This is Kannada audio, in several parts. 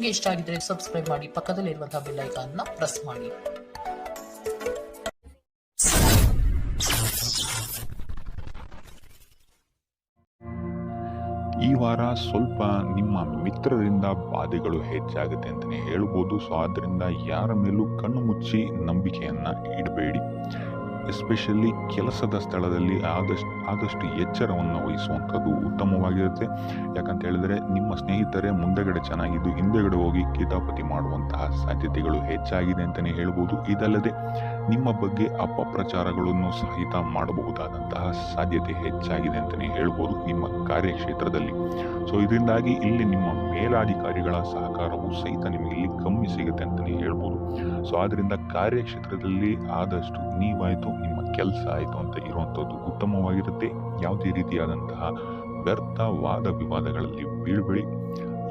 ನಿಮಗೆ ಇಷ್ಟ ಆಗಿದ್ರೆ ಸಬ್ಸ್ಕ್ರೈಬ್ ಮಾಡಿ, ಪಕ್ಕದಲ್ಲಿರುವಂತಹ ಬೆಲ್ ಐಕಾನ್ ನ ಪ್ರೆಸ್ ಮಾಡಿ. ಈ ವಾರ ಸ್ವಲ್ಪ ನಿಮ್ಮ ಮಿತ್ರರಿಂದ ಬಾಧೆಗಳು ಹೆಚ್ಚಾಗುತ್ತೆ ಅಂತಲೇ ಹೇಳ್ಬೋದು. ಸೊ ಆದ್ದರಿಂದ ಯಾರ ಮೇಲೂ ಕಣ್ಣು ಮುಚ್ಚಿ ನಂಬಿಕೆಯನ್ನ ಇಡಬೇಡಿ. ಎಸ್ಪೆಷಲಿ ಕೆಲಸದ ಸ್ಥಳದಲ್ಲಿ ಆದಷ್ಟು ಎಚ್ಚರವನ್ನು ವಹಿಸುವಂಥದ್ದು ಉತ್ತಮವಾಗಿರುತ್ತೆ. ಯಾಕಂತ ಹೇಳಿದ್ರೆ ನಿಮ್ಮ ಸ್ನೇಹಿತರೇ ಮುಂದೆಗಡೆ ಚೆನ್ನಾಗಿದ್ದು ಹಿಂದೆಗಡೆ ಹೋಗಿ ಕಿತಾಪತಿ ಮಾಡುವಂತಹ ಸಾಧ್ಯತೆಗಳು ಹೆಚ್ಚಾಗಿದೆ ಅಂತಲೇ ಹೇಳ್ಬೋದು. ಇದಲ್ಲದೆ ನಿಮ್ಮ ಬಗ್ಗೆ ಅಪಪ್ರಚಾರಗಳನ್ನು ಸಹಿತ ಮಾಡಬಹುದಾದಂತಹ ಸಾಧ್ಯತೆ ಹೆಚ್ಚಾಗಿದೆ ಅಂತಲೇ ಹೇಳ್ಬೋದು ನಿಮ್ಮ ಕಾರ್ಯಕ್ಷೇತ್ರದಲ್ಲಿ. ಸೊ ಇದರಿಂದಾಗಿ ಇಲ್ಲಿ ನಿಮ್ಮ ಮೇಲಾಧಿಕಾರಿಗಳ ಸಹಕಾರವು ಸಹಿತ ನಿಮಗೆ ಇಲ್ಲಿ ಕಮ್ಮಿ ಸಿಗುತ್ತೆ ಅಂತಲೇ ಹೇಳ್ಬೋದು. ಸೊ ಆದ್ರಿಂದ ಕಾರ್ಯಕ್ಷೇತ್ರದಲ್ಲಿ ಆದಷ್ಟು ನೀವಾಯಿತು, ನಿಮ್ಮ ಕೆಲಸ ಆಯಿತು ಅಂತ ಇರುವಂಥದ್ದು ಉತ್ತಮವಾಗಿರುತ್ತೆ. ಯಾವುದೇ ರೀತಿಯಾದಂತಹ ವ್ಯರ್ಥ ವಾದ ವಿವಾದಗಳಲ್ಲಿ ಬೀಳ್ಬೇಡಿ.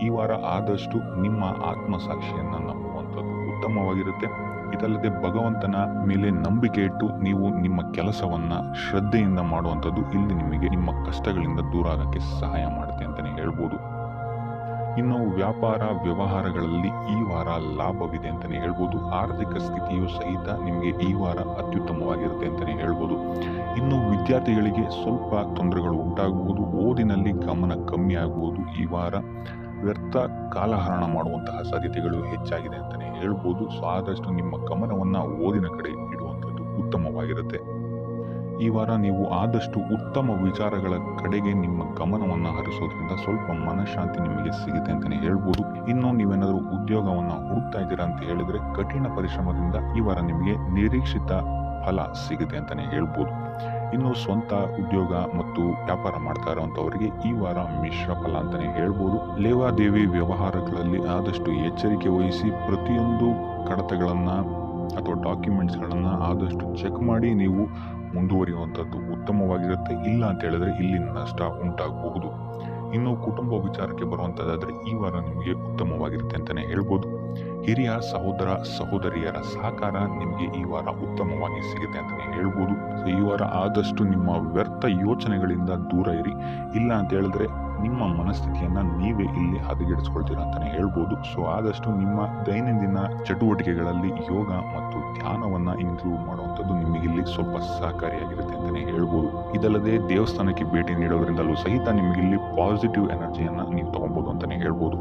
ಈ ವಾರ ಆದಷ್ಟು ನಿಮ್ಮ ಆತ್ಮಸಾಕ್ಷಿಯನ್ನ ನಂಬುವಂಥದ್ದು ಉತ್ತಮವಾಗಿರುತ್ತೆ. ಇದಲ್ಲದೆ ಭಗವಂತನ ಮೇಲೆ ನಂಬಿಕೆ ಇಟ್ಟು ನೀವು ನಿಮ್ಮ ಕೆಲಸವನ್ನ ಶ್ರದ್ಧೆಯಿಂದ ಮಾಡುವಂಥದ್ದು ಇಲ್ಲಿ ನಿಮಗೆ ನಿಮ್ಮ ಕಷ್ಟಗಳಿಂದ ದೂರ ಆಗಕ್ಕೆ ಸಹಾಯ ಮಾಡುತ್ತೆ ಅಂತಲೇ ಹೇಳ್ಬೋದು. ಇನ್ನು ವ್ಯಾಪಾರ ವ್ಯವಹಾರಗಳಲ್ಲಿ ಈ ವಾರ ಲಾಭವಿದೆ ಅಂತಲೇ ಹೇಳ್ಬೋದು. ಆರ್ಥಿಕ ಸ್ಥಿತಿಯು ಸಹಿತ ನಿಮಗೆ ಈ ವಾರ ಅತ್ಯುತ್ತಮವಾಗಿರುತ್ತೆ ಅಂತಲೇ ಹೇಳ್ಬೋದು. ಇನ್ನು ವಿದ್ಯಾರ್ಥಿಗಳಿಗೆ ಸ್ವಲ್ಪ ತೊಂದರೆಗಳು ಉಂಟಾಗಬಹುದು, ಓದಿನಲ್ಲಿ ಗಮನ ಕಮ್ಮಿ ಆಗುವುದು. ಈ ವಾರ ವ್ಯರ್ಥ ಕಾಲಹರಣ ಮಾಡುವಂತಹ ಸಾಧ್ಯತೆಗಳು ಹೆಚ್ಚಾಗಿದೆ ಅಂತಲೇ ಹೇಳ್ಬೋದು. ಸೊ ಆದಷ್ಟು ನಿಮ್ಮ ಗಮನವನ್ನ ಓದಿನ ಕಡೆ ಇಡುವಂಥದ್ದು ಉತ್ತಮವಾಗಿರುತ್ತೆ. ಈ ವಾರ ನೀವು ಆದಷ್ಟು ಉತ್ತಮ ವಿಚಾರಗಳ ಕಡೆಗೆ ನಿಮ್ಮ ಗಮನವನ್ನ ಹರಿಸೋದ್ರಿಂದ ಸ್ವಲ್ಪ ಮನಃಶಾಂತಿ ನಿಮಗೆ ಸಿಗುತ್ತೆ ಅಂತಲೇ ಹೇಳ್ಬೋದು. ಇನ್ನು ನೀವೇನಾದರೂ ಉದ್ಯೋಗವನ್ನ ಹುಡುಕ್ತಾ ಇದ್ದೀರಾ ಅಂತ ಹೇಳಿದ್ರೆ ಕಠಿಣ ಪರಿಶ್ರಮದಿಂದ ಈ ವಾರ ನಿಮಗೆ ನಿರೀಕ್ಷಿತ ಫಲ ಸಿಗುತ್ತೆ ಅಂತಲೇ ಹೇಳ್ಬೋದು. ಇನ್ನು ಸ್ವಂತ ಉದ್ಯೋಗ ಮತ್ತು ವ್ಯಾಪಾರ ಮಾಡ್ತಾ ಇರುವಂತವರಿಗೆ ಈ ವಾರ ಮಿಶ್ರ ಫಲ ಅಂತಾನೆ ಹೇಳ್ಬೋದು. ಲೇವಾದೇವಿ ವ್ಯವಹಾರಗಳಲ್ಲಿ ಆದಷ್ಟು ಎಚ್ಚರಿಕೆ ವಹಿಸಿ ಪ್ರತಿಯೊಂದು ಕಡತಗಳನ್ನ ಅಥವಾ ಡಾಕ್ಯುಮೆಂಟ್ಸ್ಗಳನ್ನ ಆದಷ್ಟು ಚೆಕ್ ಮಾಡಿ ನೀವು ಮುಂದುವರಿಯುವಂಥದ್ದು ಉತ್ತಮವಾಗಿರುತ್ತೆ. ಇಲ್ಲ ಅಂತ ಹೇಳಿದ್ರೆ ಇಲ್ಲಿ ನಷ್ಟ ಉಂಟಾಗಬಹುದು. ಇನ್ನು ಕುಟುಂಬ ವಿಚಾರಕ್ಕೆ ಬರುವಂತದ್ದಾದ್ರೆ ಈ ವಾರ ನಿಮಗೆ ಉತ್ತಮವಾಗಿರುತ್ತೆ ಅಂತಾನೆ ಹೇಳ್ಬೋದು. ಹಿರಿಯ ಸಹೋದರ ಸಹೋದರಿಯರ ಸಹಕಾರ ನಿಮಗೆ ಈ ವಾರ ಉತ್ತಮವಾಗಿ ಸಿಗುತ್ತೆ ಅಂತಾನೆ ಹೇಳ್ಬೋದು. ಈ ವಾರ ಆದಷ್ಟು ನಿಮ್ಮ ವ್ಯರ್ಥ ಯೋಚನೆಗಳಿಂದ ದೂರ ಇರಿ. ಇಲ್ಲ ಅಂತ ಹೇಳಿದ್ರೆ ನಿಮ್ಮ ಮನಸ್ಥಿತಿಯನ್ನ ನೀವೇ ಇಲ್ಲಿ ಹದಗೆಡಿಸ್ಕೊಳ್ತೀರಾ ಅಂತಾನೆ ಹೇಳ್ಬೋದು. ಸೊ ಆದಷ್ಟು ನಿಮ್ಮ ದೈನಂದಿನ ಚಟುವಟಿಕೆಗಳಲ್ಲಿ ಯೋಗ ಮತ್ತು ಧ್ಯಾನವನ್ನ ಇನ್ಕ್ಲೂಡ್ ಮಾಡುವಂಥದ್ದು ನಿಮಗೆ ಇಲ್ಲಿ ಸ್ವಲ್ಪ ಸಹಕಾರಿಯಾಗಿರುತ್ತೆ ಅಂತಾನೆ ಹೇಳ್ಬೋದು. ಇದಲ್ಲದೆ ದೇವಸ್ಥಾನಕ್ಕೆ ಭೇಟಿ ನೀಡೋದ್ರಿಂದಲೂ ಸಹಿತ ನಿಮಗೆ ಇಲ್ಲಿ ಪಾಸಿಟಿವ್ ಎನರ್ಜಿಯನ್ನ ನೀವು ತಗೊಬಹುದು ಅಂತಾನೆ ಹೇಳ್ಬೋದು.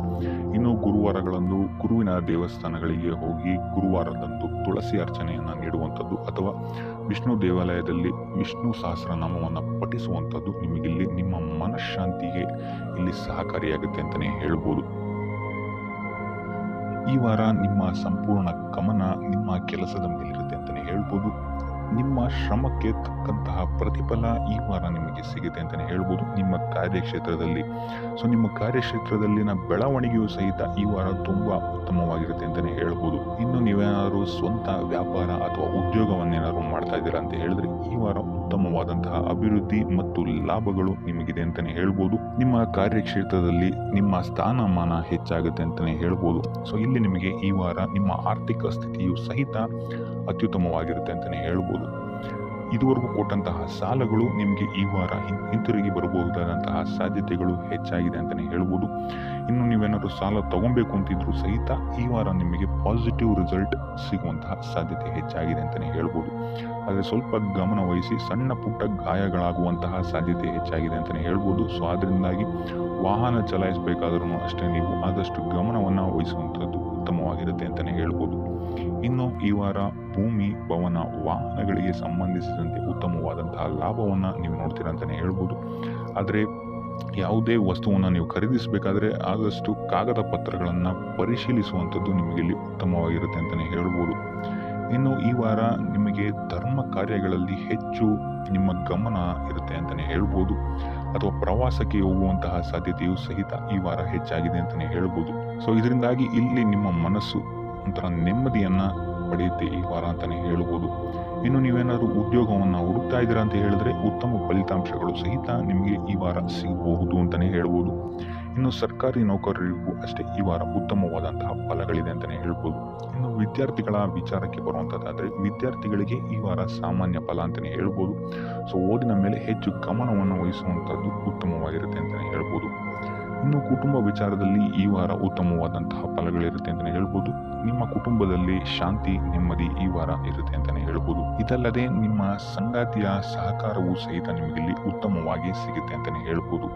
ಇನ್ನು ಗುರುವಾರಗಳಂದು ಗುರುವಿನ ದೇವಸ್ಥಾನಗಳಿಗೆ ಹೋಗಿ ಗುರುವಾರದಂದು ತುಳಸಿ ಅರ್ಚನೆಯನ್ನ ನೀಡುವಂಥದ್ದು ಅಥವಾ ವಿಷ್ಣು ದೇವಾಲಯದಲ್ಲಿ ವಿಷ್ಣು ಸಹಸ್ರನಾಮವನ್ನ ಪಠಿಸುವಂಥದ್ದು ನಿಮಗಿಲ್ಲಿ ನಿಮ್ಮ ಮನಃಶಾಂತಿಗೆ ಇಲ್ಲಿ ಸಹಕಾರಿಯಾಗುತ್ತೆ ಅಂತಾನೆ ಹೇಳ್ಬೋದು. ಈ ವಾರ ನಿಮ್ಮ ಸಂಪೂರ್ಣ ಗಮನ ನಿಮ್ಮ ಕೆಲಸದ ಮೇಲಿರುತ್ತೆ ಅಂತಾನೆ ಹೇಳ್ಬೋದು. ನಿಮ್ಮ ಶ್ರಮಕ್ಕೆ ತಕ್ಕಂತಹ ಪ್ರತಿಫಲ ಈ ವಾರ ನಿಮಗೆ ಸಿಗುತ್ತೆ ಅಂತಾನೆ ಹೇಳ್ಬೋದು ನಿಮ್ಮ ಕಾರ್ಯಕ್ಷೇತ್ರದಲ್ಲಿ. ಸೊ ನಿಮ್ಮ ಕಾರ್ಯಕ್ಷೇತ್ರದಲ್ಲಿನ ಬೆಳವಣಿಗೆಯು ಸಹಿತ ಈ ವಾರ ತುಂಬಾ ಉತ್ತಮವಾಗಿರುತ್ತೆ ಅಂತಾನೆ ಹೇಳ್ಬೋದು. ಇನ್ನು ನೀವೇನಾದರೂ ಸ್ವಂತ ವ್ಯಾಪಾರ ಅಥವಾ ಉದ್ಯೋಗವನ್ನೇನಾದ್ರು ಮಾಡ್ತಾ ಇದ್ದೀರಾ ಅಂತ ಹೇಳಿದ್ರೆ ಈ ವಾರ ಉತ್ತಮವಾದಂತಹ ಅಭಿವೃದ್ಧಿ ಮತ್ತು ಲಾಭಗಳು ನಿಮಗಿದೆ ಅಂತಾನೆ ಹೇಳ್ಬೋದು. ನಿಮ್ಮ ಕಾರ್ಯಕ್ಷೇತ್ರದಲ್ಲಿ ನಿಮ್ಮ ಸ್ಥಾನಮಾನ ಹೆಚ್ಚಾಗುತ್ತೆ ಅಂತಾನೆ ಹೇಳ್ಬೋದು. ಸೊ ಇಲ್ಲಿ ನಿಮಗೆ ಈ ವಾರ ನಿಮ್ಮ ಆರ್ಥಿಕ ಸ್ಥಿತಿಯು ಸಹಿತ ಅತ್ಯುತ್ತಮವಾಗಿರುತ್ತೆ ಅಂತಾನೆ ಹೇಳ್ಬೋದು. ಇದುವರೆಗೂ ಕೊಟ್ಟಂತಹ ಸಾಲಗಳು ನಿಮಗೆ ಈ ವಾರ ಹಿಂತಿರುಗಿ ಬರಬಹುದಾದಂತಹ ಸಾಧ್ಯತೆಗಳು ಹೆಚ್ಚಾಗಿದೆ ಅಂತಾನೆ ಹೇಳ್ಬೋದು. ಇನ್ನು ನೀವೇನಾದ್ರು ಸಾಲ ತಗೊಬೇಕು ಅಂತಿದ್ರು ಸಹಿತ ಈ ವಾರ ನಿಮಗೆ ಪಾಸಿಟಿವ್ ರಿಸಲ್ಟ್ ಸಿಗುವಂತಹ ಸಾಧ್ಯತೆ ಹೆಚ್ಚಾಗಿದೆ ಅಂತಾನೆ ಹೇಳ್ಬೋದು. ಆದರೆ ಸ್ವಲ್ಪ ಗಮನ ವಹಿಸಿ, ಸಣ್ಣ ಪುಟ್ಟ ಗಾಯಗಳಾಗುವಂತಹ ಸಾಧ್ಯತೆ ಹೆಚ್ಚಾಗಿದೆ ಅಂತಾನೆ ಹೇಳ್ಬೋದು. ಸೊ ಆದ್ರಿಂದಾಗಿ ವಾಹನ ಚಲಾಯಿಸಬೇಕಾದ್ರೂ ಅಷ್ಟೇ ನೀವು ಆದಷ್ಟು ಗಮನವನ್ನ ವಹಿಸುವಂಥದ್ದು ಉತ್ತಮವಾಗಿರುತ್ತೆ ಅಂತಾನೆ ಹೇಳ್ಬೋದು. ಇನ್ನು ಈ ವಾರ ಭೂಮಿ, ಭವನ, ವಾಹನಗಳಿಗೆ ಸಂಬಂಧಿಸಿದಂತೆ ಉತ್ತಮವಾದಂತಹ ಲಾಭವನ್ನ ನೀವು ನೋಡ್ತೀರಾ ಅಂತಾನೆ ಹೇಳ್ಬೋದು. ಆದರೆ ಯಾವುದೇ ವಸ್ತುವನ್ನ ನೀವು ಖರೀದಿಸಬೇಕಾದ್ರೆ ಆದಷ್ಟು ಕಾಗದ ಪತ್ರಗಳನ್ನ ಪರಿಶೀಲಿಸುವಂಥದ್ದು ನಿಮಗೆ ಇಲ್ಲಿ ಉತ್ತಮವಾಗಿರುತ್ತೆ ಅಂತಾನೆ ಹೇಳ್ಬೋದು. ಇನ್ನು ಈ ವಾರ ನಿಮಗೆ ಧರ್ಮ ಕಾರ್ಯಗಳಲ್ಲಿ ಹೆಚ್ಚು ನಿಮ್ಮ ಗಮನ ಇರುತ್ತೆ ಅಂತಾನೆ ಹೇಳ್ಬೋದು. ಅಥವಾ ಪ್ರವಾಸಕ್ಕೆ ಹೋಗುವಂತಹ ಸಾಧ್ಯತೆಯು ಸಹಿತ ಈ ವಾರ ಹೆಚ್ಚಾಗಿದೆ ಅಂತಾನೆ ಹೇಳ್ಬೋದು. ಸೊ ಇದರಿಂದಾಗಿ ಇಲ್ಲಿ ನಿಮ್ಮ ಮನಸ್ಸು ಒಂಥರ ನೆಮ್ಮದಿಯನ್ನ ಪಡೆಯುತ್ತೆ ಈ ವಾರ ಅಂತಾನೆ ಹೇಳ್ಬೋದು. ಇನ್ನು ನೀವೇನಾದ್ರು ಉದ್ಯೋಗವನ್ನ ಹುಡುಕ್ತಾ ಇದ್ದೀರಾ ಅಂತ ಹೇಳಿದ್ರೆ ಉತ್ತಮ ಫಲಿತಾಂಶಗಳು ಸಹಿತ ನಿಮಗೆ ಈ ವಾರ ಸಿಗಬಹುದು ಅಂತಾನೆ ಹೇಳ್ಬೋದು. ಇನ್ನು ಸರ್ಕಾರಿ ನೌಕರರಿಗೂ ಅಷ್ಟೇ ಈ ವಾರ ಉತ್ತಮವಾದಂತಹ ಫಲಗಳಿದೆ ಅಂತಾನೆ ಹೇಳ್ಬೋದು. ಇನ್ನು ವಿದ್ಯಾರ್ಥಿಗಳ ವಿಚಾರಕ್ಕೆ ಬರುವಂತದ್ದಾದ್ರೆ ವಿದ್ಯಾರ್ಥಿಗಳಿಗೆ ಈ ವಾರ ಸಾಮಾನ್ಯ ಫಲ ಅಂತಾನೆ ಹೇಳ್ಬೋದು. ಸೊ ಓದಿನ ಮೇಲೆ ಹೆಚ್ಚು ಗಮನವನ್ನು ವಹಿಸುವಂತದ್ದು ಉತ್ತಮವಾಗಿರುತ್ತೆ ಅಂತಾನೆ ಹೇಳ್ಬೋದು. ಇನ್ನು ಕುಟುಂಬ ವಿಚಾರದಲ್ಲಿ ಈ ವಾರ ಉತ್ತಮವಾದಂತಹ ಫಲಗಳಿರುತ್ತೆ ಅಂತಲೇ ಹೇಳ್ಬೋದು. ನಿಮ್ಮ ಕುಟುಂಬದಲ್ಲಿ ಶಾಂತಿ ನೆಮ್ಮದಿ ಈ ವಾರ ಇರುತ್ತೆ ಅಂತಲೇ ಹೇಳ್ಬೋದು. ಇದಲ್ಲದೆ ನಿಮ್ಮ ಸಂಗಾತಿಯ ಸಹಕಾರವೂ ಸಹಿತ ನಿಮಗಿಲ್ಲಿ ಉತ್ತಮವಾಗಿ ಸಿಗುತ್ತೆ ಅಂತಲೇ ಹೇಳ್ಬೋದು.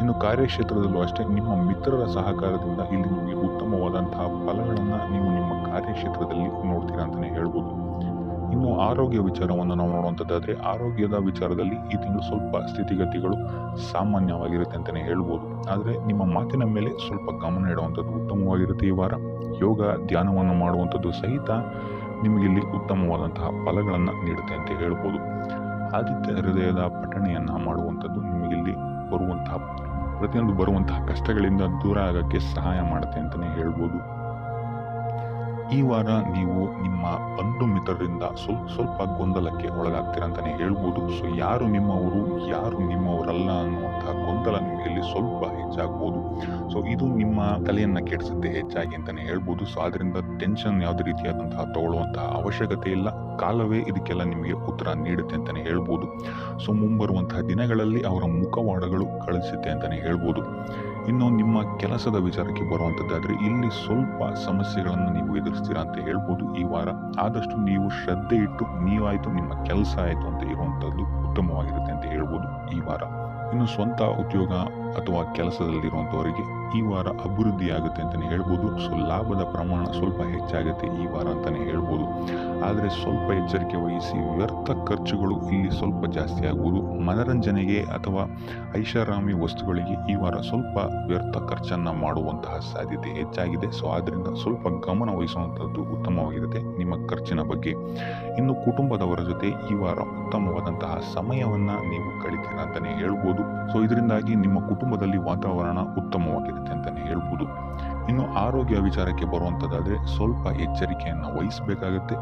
ಇನ್ನು ಕಾರ್ಯಕ್ಷೇತ್ರದಲ್ಲೂ ಅಷ್ಟೇ ನಿಮ್ಮ ಮಿತ್ರರ ಸಹಕಾರದಿಂದ ಇಲ್ಲಿ ನಿಮಗೆ ಉತ್ತಮವಾದಂತಹ ಫಲಗಳನ್ನು ನೀವು ನಿಮ್ಮ ಕಾರ್ಯಕ್ಷೇತ್ರದಲ್ಲಿ ನೋಡ್ತೀರಾ ಅಂತಲೇ ಹೇಳ್ಬೋದು. ಇನ್ನು ಆರೋಗ್ಯ ವಿಚಾರವನ್ನು ನಾವು ನೋಡುವಂಥದ್ದಾದರೆ ಆರೋಗ್ಯದ ವಿಚಾರದಲ್ಲಿ ಈ ತಿಂಗಳು ಸ್ವಲ್ಪ ಸ್ಥಿತಿಗತಿಗಳು ಸಾಮಾನ್ಯವಾಗಿರುತ್ತೆ ಅಂತಲೇ ಹೇಳ್ಬೋದು. ಆದರೆ ನಿಮ್ಮ ಮಾತಿನ ಮೇಲೆ ಸ್ವಲ್ಪ ಗಮನ ಇಡುವಂಥದ್ದು ಉತ್ತಮವಾಗಿರುತ್ತೆ. ಈ ವಾರ ಯೋಗ ಧ್ಯಾನವನ್ನು ಮಾಡುವಂಥದ್ದು ಸಹಿತ ನಿಮಗಿಲ್ಲಿ ಉತ್ತಮವಾದಂತಹ ಫಲಗಳನ್ನು ನೀಡುತ್ತೆ ಅಂತ ಹೇಳ್ಬೋದು. ಆದಿತ್ಯ ಹೃದಯದ ಪಠಣೆಯನ್ನು ಮಾಡುವಂಥದ್ದು ನಿಮಗಿಲ್ಲಿ ಪ್ರತಿಯೊಂದು ಬರುವಂತಹ ಕಷ್ಟಗಳಿಂದ ದೂರ ಆಗೋಕ್ಕೆ ಸಹಾಯ ಮಾಡುತ್ತೆ ಅಂತಲೇ ಹೇಳ್ಬೋದು. ಈ ವಾರ ನೀವು ನಿಮ್ಮ ಬಂಧು ಮಿತ್ರರಿಂದ ಸ್ವಲ್ಪ ಗೊಂದಲಕ್ಕೆ ಒಳಗಾಗ್ತೀರ ಅಂತಲೇ ಹೇಳ್ಬೋದು. ಸೊ ಯಾರು ನಿಮ್ಮವರು ಯಾರು ನಿಮ್ಮವರಲ್ಲ ಅನ್ನುವಂತಹ ಗೊಂದಲ ನಿಮಗೆ ಸ್ವಲ್ಪ ಹೆಚ್ಚಾಗ್ಬೋದು. ಸೊ ಇದು ನಿಮ್ಮ ತಲೆಯನ್ನ ಕೆಡಿಸುತ್ತೆ ಹೆಚ್ಚಾಗಿ ಅಂತಲೇ ಹೇಳ್ಬೋದು. ಸೊ ಅದರಿಂದ ಟೆನ್ಷನ್ ಯಾವುದೇ ರೀತಿಯಾದಂತಹ ತಗೊಳ್ಳುವಂತಹ ಅವಶ್ಯಕತೆ ಇಲ್ಲ. ಕಾಲವೇ ಇದಕ್ಕೆಲ್ಲ ನಿಮಗೆ ಉತ್ತರ ನೀಡುತ್ತೆ ಅಂತಲೇ ಹೇಳ್ಬೋದು. ಸೊ ಮುಂಬರುವಂತಹ ದಿನಗಳಲ್ಲಿ ಅವರ ಮುಖವಾಡಗಳು ಕಳಿಸುತ್ತೆ ಅಂತಲೇ ಹೇಳ್ಬೋದು. ಇನ್ನು ನಿಮ್ಮ ಕೆಲಸದ ವಿಚಾರಕ್ಕೆ ಬರುವಂಥದ್ದಾದರೆ ಇಲ್ಲಿ ಸ್ವಲ್ಪ ಸಮಸ್ಯೆಗಳನ್ನು ನೀವು ಎದುರಿಸ್ತೀರಾ ಅಂತ ಹೇಳ್ಬೋದು. ಈ ವಾರ ಆದಷ್ಟು ನೀವು ಶ್ರದ್ಧೆ ಇಟ್ಟು ನೀವಾಯಿತು ನಿಮ್ಮ ಕೆಲಸ ಆಯಿತು ಅಂತ ಇರುವಂಥದ್ದು ಉತ್ತಮವಾಗಿರುತ್ತೆ ಅಂತ ಹೇಳ್ಬೋದು ಈ ವಾರ. ಇನ್ನು ಸ್ವಂತ ಉದ್ಯೋಗ ಅಥವಾ ಕೆಲಸದಲ್ಲಿರುವಂಥವರಿಗೆ ಈ ವಾರ ಅಭಿವೃದ್ಧಿ ಆಗುತ್ತೆ ಅಂತಲೇ ಹೇಳ್ಬೋದು. ಸೊ ಲಾಭದ ಪ್ರಮಾಣ ಸ್ವಲ್ಪ ಹೆಚ್ಚಾಗುತ್ತೆ ಈ ವಾರ ಅಂತಲೇ ಹೇಳ್ಬೋದು. ಆದರೆ ಸ್ವಲ್ಪ ಎಚ್ಚರಿಕೆ ವಹಿಸಿ. ವ್ಯರ್ಥ ಖರ್ಚುಗಳು ಇಲ್ಲಿ ಸ್ವಲ್ಪ ಜಾಸ್ತಿ ಆಗ್ಬೋದು. ಮನರಂಜನೆಗೆ ಅಥವಾ ಐಷಾರಾಮಿ ವಸ್ತುಗಳಿಗೆ ಈ ವಾರ ಸ್ವಲ್ಪ ವ್ಯರ್ಥ ಖರ್ಚನ್ನು ಮಾಡುವಂತಹ ಸಾಧ್ಯತೆ ಹೆಚ್ಚಾಗಿದೆ. ಸೊ ಆದ್ದರಿಂದ ಸ್ವಲ್ಪ ಗಮನ ವಹಿಸುವಂಥದ್ದು ಉತ್ತಮವಾಗಿರುತ್ತೆ ನಿಮ್ಮ ಖರ್ಚಿನ ಬಗ್ಗೆ. ಇನ್ನು ಕುಟುಂಬದವರ ಜೊತೆ ಈ ವಾರ ಉತ್ತಮವಾದಂತಹ ಸಮಯವನ್ನು ನೀವು ಕಳಿತೀರಾ ಅಂತಲೇ ಹೇಳ್ಬೋದು. ಸೊ ಇದರಿಂದಾಗಿ ನಿಮ್ಮ ಕುಟುಂಬದಲ್ಲಿ ವಾತಾವರಣ ಉತ್ತಮವಾಗಿರುತ್ತೆ ಅಂತಲೇ ಹೇಳ್ಬೋದು. ಇನ್ನು ಆರೋಗ್ಯ ವಿಚಾರಕ್ಕೆ ಬರುವಂಥದ್ದಾದರೆ ಸ್ವಲ್ಪ ಎಚ್ಚರಿಕೆಯನ್ನು ವಹಿಸಬೇಕಾಗುತ್ತೆ.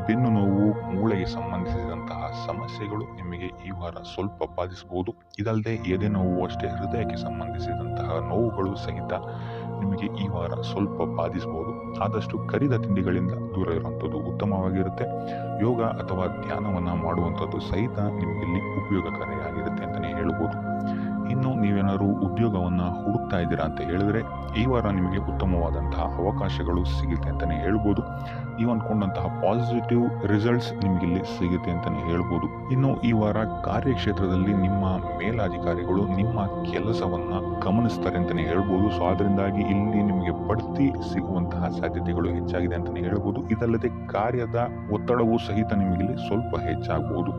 ಬೆನ್ನು ನೋವು ಮೂಳೆಗೆ ಸಂಬಂಧಿಸಿದಂತಹ ಸಮಸ್ಯೆಗಳು ನಿಮಗೆ ಈ ವಾರ ಸ್ವಲ್ಪ ಬಾಧಿಸಬಹುದು. ಇದಲ್ಲದೆ ಎದೆ ನೋವು ಅಷ್ಟೇ ಹೃದಯಕ್ಕೆ ಸಂಬಂಧಿಸಿದಂತಹ ನೋವುಗಳು ಸಹಿತ ನಿಮಗೆ ಈ ವಾರ ಸ್ವಲ್ಪ ಬಾಧಿಸಬಹುದು. ಆದಷ್ಟು ಕರಿದ ತಿಂಡಿಗಳಿಂದ ದೂರ ಇರುವಂಥದ್ದು ಉತ್ತಮವಾಗಿರುತ್ತೆ. ಯೋಗ ಅಥವಾ ಧ್ಯಾನವನ್ನು ಮಾಡುವಂಥದ್ದು ಸಹಿತ ನಿಮಗಿಲ್ಲಿ ಉಪಯೋಗಕಾರಿಯಾಗಿರುತ್ತೆ ಅಂತಲೇ ಹೇಳ್ಬೋದು. ಇನ್ನು ನೀವೇನಾದರೂ ಉದ್ಯೋಗವನ್ನು ಹುಡುಕ್ತಾ ಇದ್ದೀರಾ ಅಂತ ಹೇಳಿದ್ರೆ ಈ ವಾರ ನಿಮಗೆ ಉತ್ತಮವಾದಂತಹ ಅವಕಾಶಗಳು ಸಿಗುತ್ತೆ ಅಂತಲೇ ಹೇಳ್ಬೋದು. ನೀವು ಅಂದ್ಕೊಂಡಂತಹ ಪಾಸಿಟಿವ್ ರಿಸಲ್ಟ್ಸ್ ನಿಮಗಿಲ್ಲಿ ಸಿಗುತ್ತೆ ಅಂತಲೇ ಹೇಳ್ಬೋದು. ಇನ್ನು ಈ ವಾರ ಕಾರ್ಯಕ್ಷೇತ್ರದಲ್ಲಿ ನಿಮ್ಮ ಮೇಲಾಧಿಕಾರಿಗಳು ನಿಮ್ಮ ಕೆಲಸವನ್ನು ಗಮನಿಸ್ತಾರೆ ಅಂತಲೇ ಹೇಳ್ಬೋದು. ಸೊ ಅದರಿಂದಾಗಿ ಇಲ್ಲಿ ನಿಮಗೆ ಬಡ್ತಿ ಸಿಗುವಂತಹ ಸಾಧ್ಯತೆಗಳು ಹೆಚ್ಚಾಗಿದೆ ಅಂತಲೇ ಹೇಳ್ಬೋದು. ಇದಲ್ಲದೆ ಕಾರ್ಯದ ಒತ್ತಡವೂ ಸಹಿತ ನಿಮಗಿಲ್ಲಿ ಸ್ವಲ್ಪ ಹೆಚ್ಚಾಗಬಹುದು.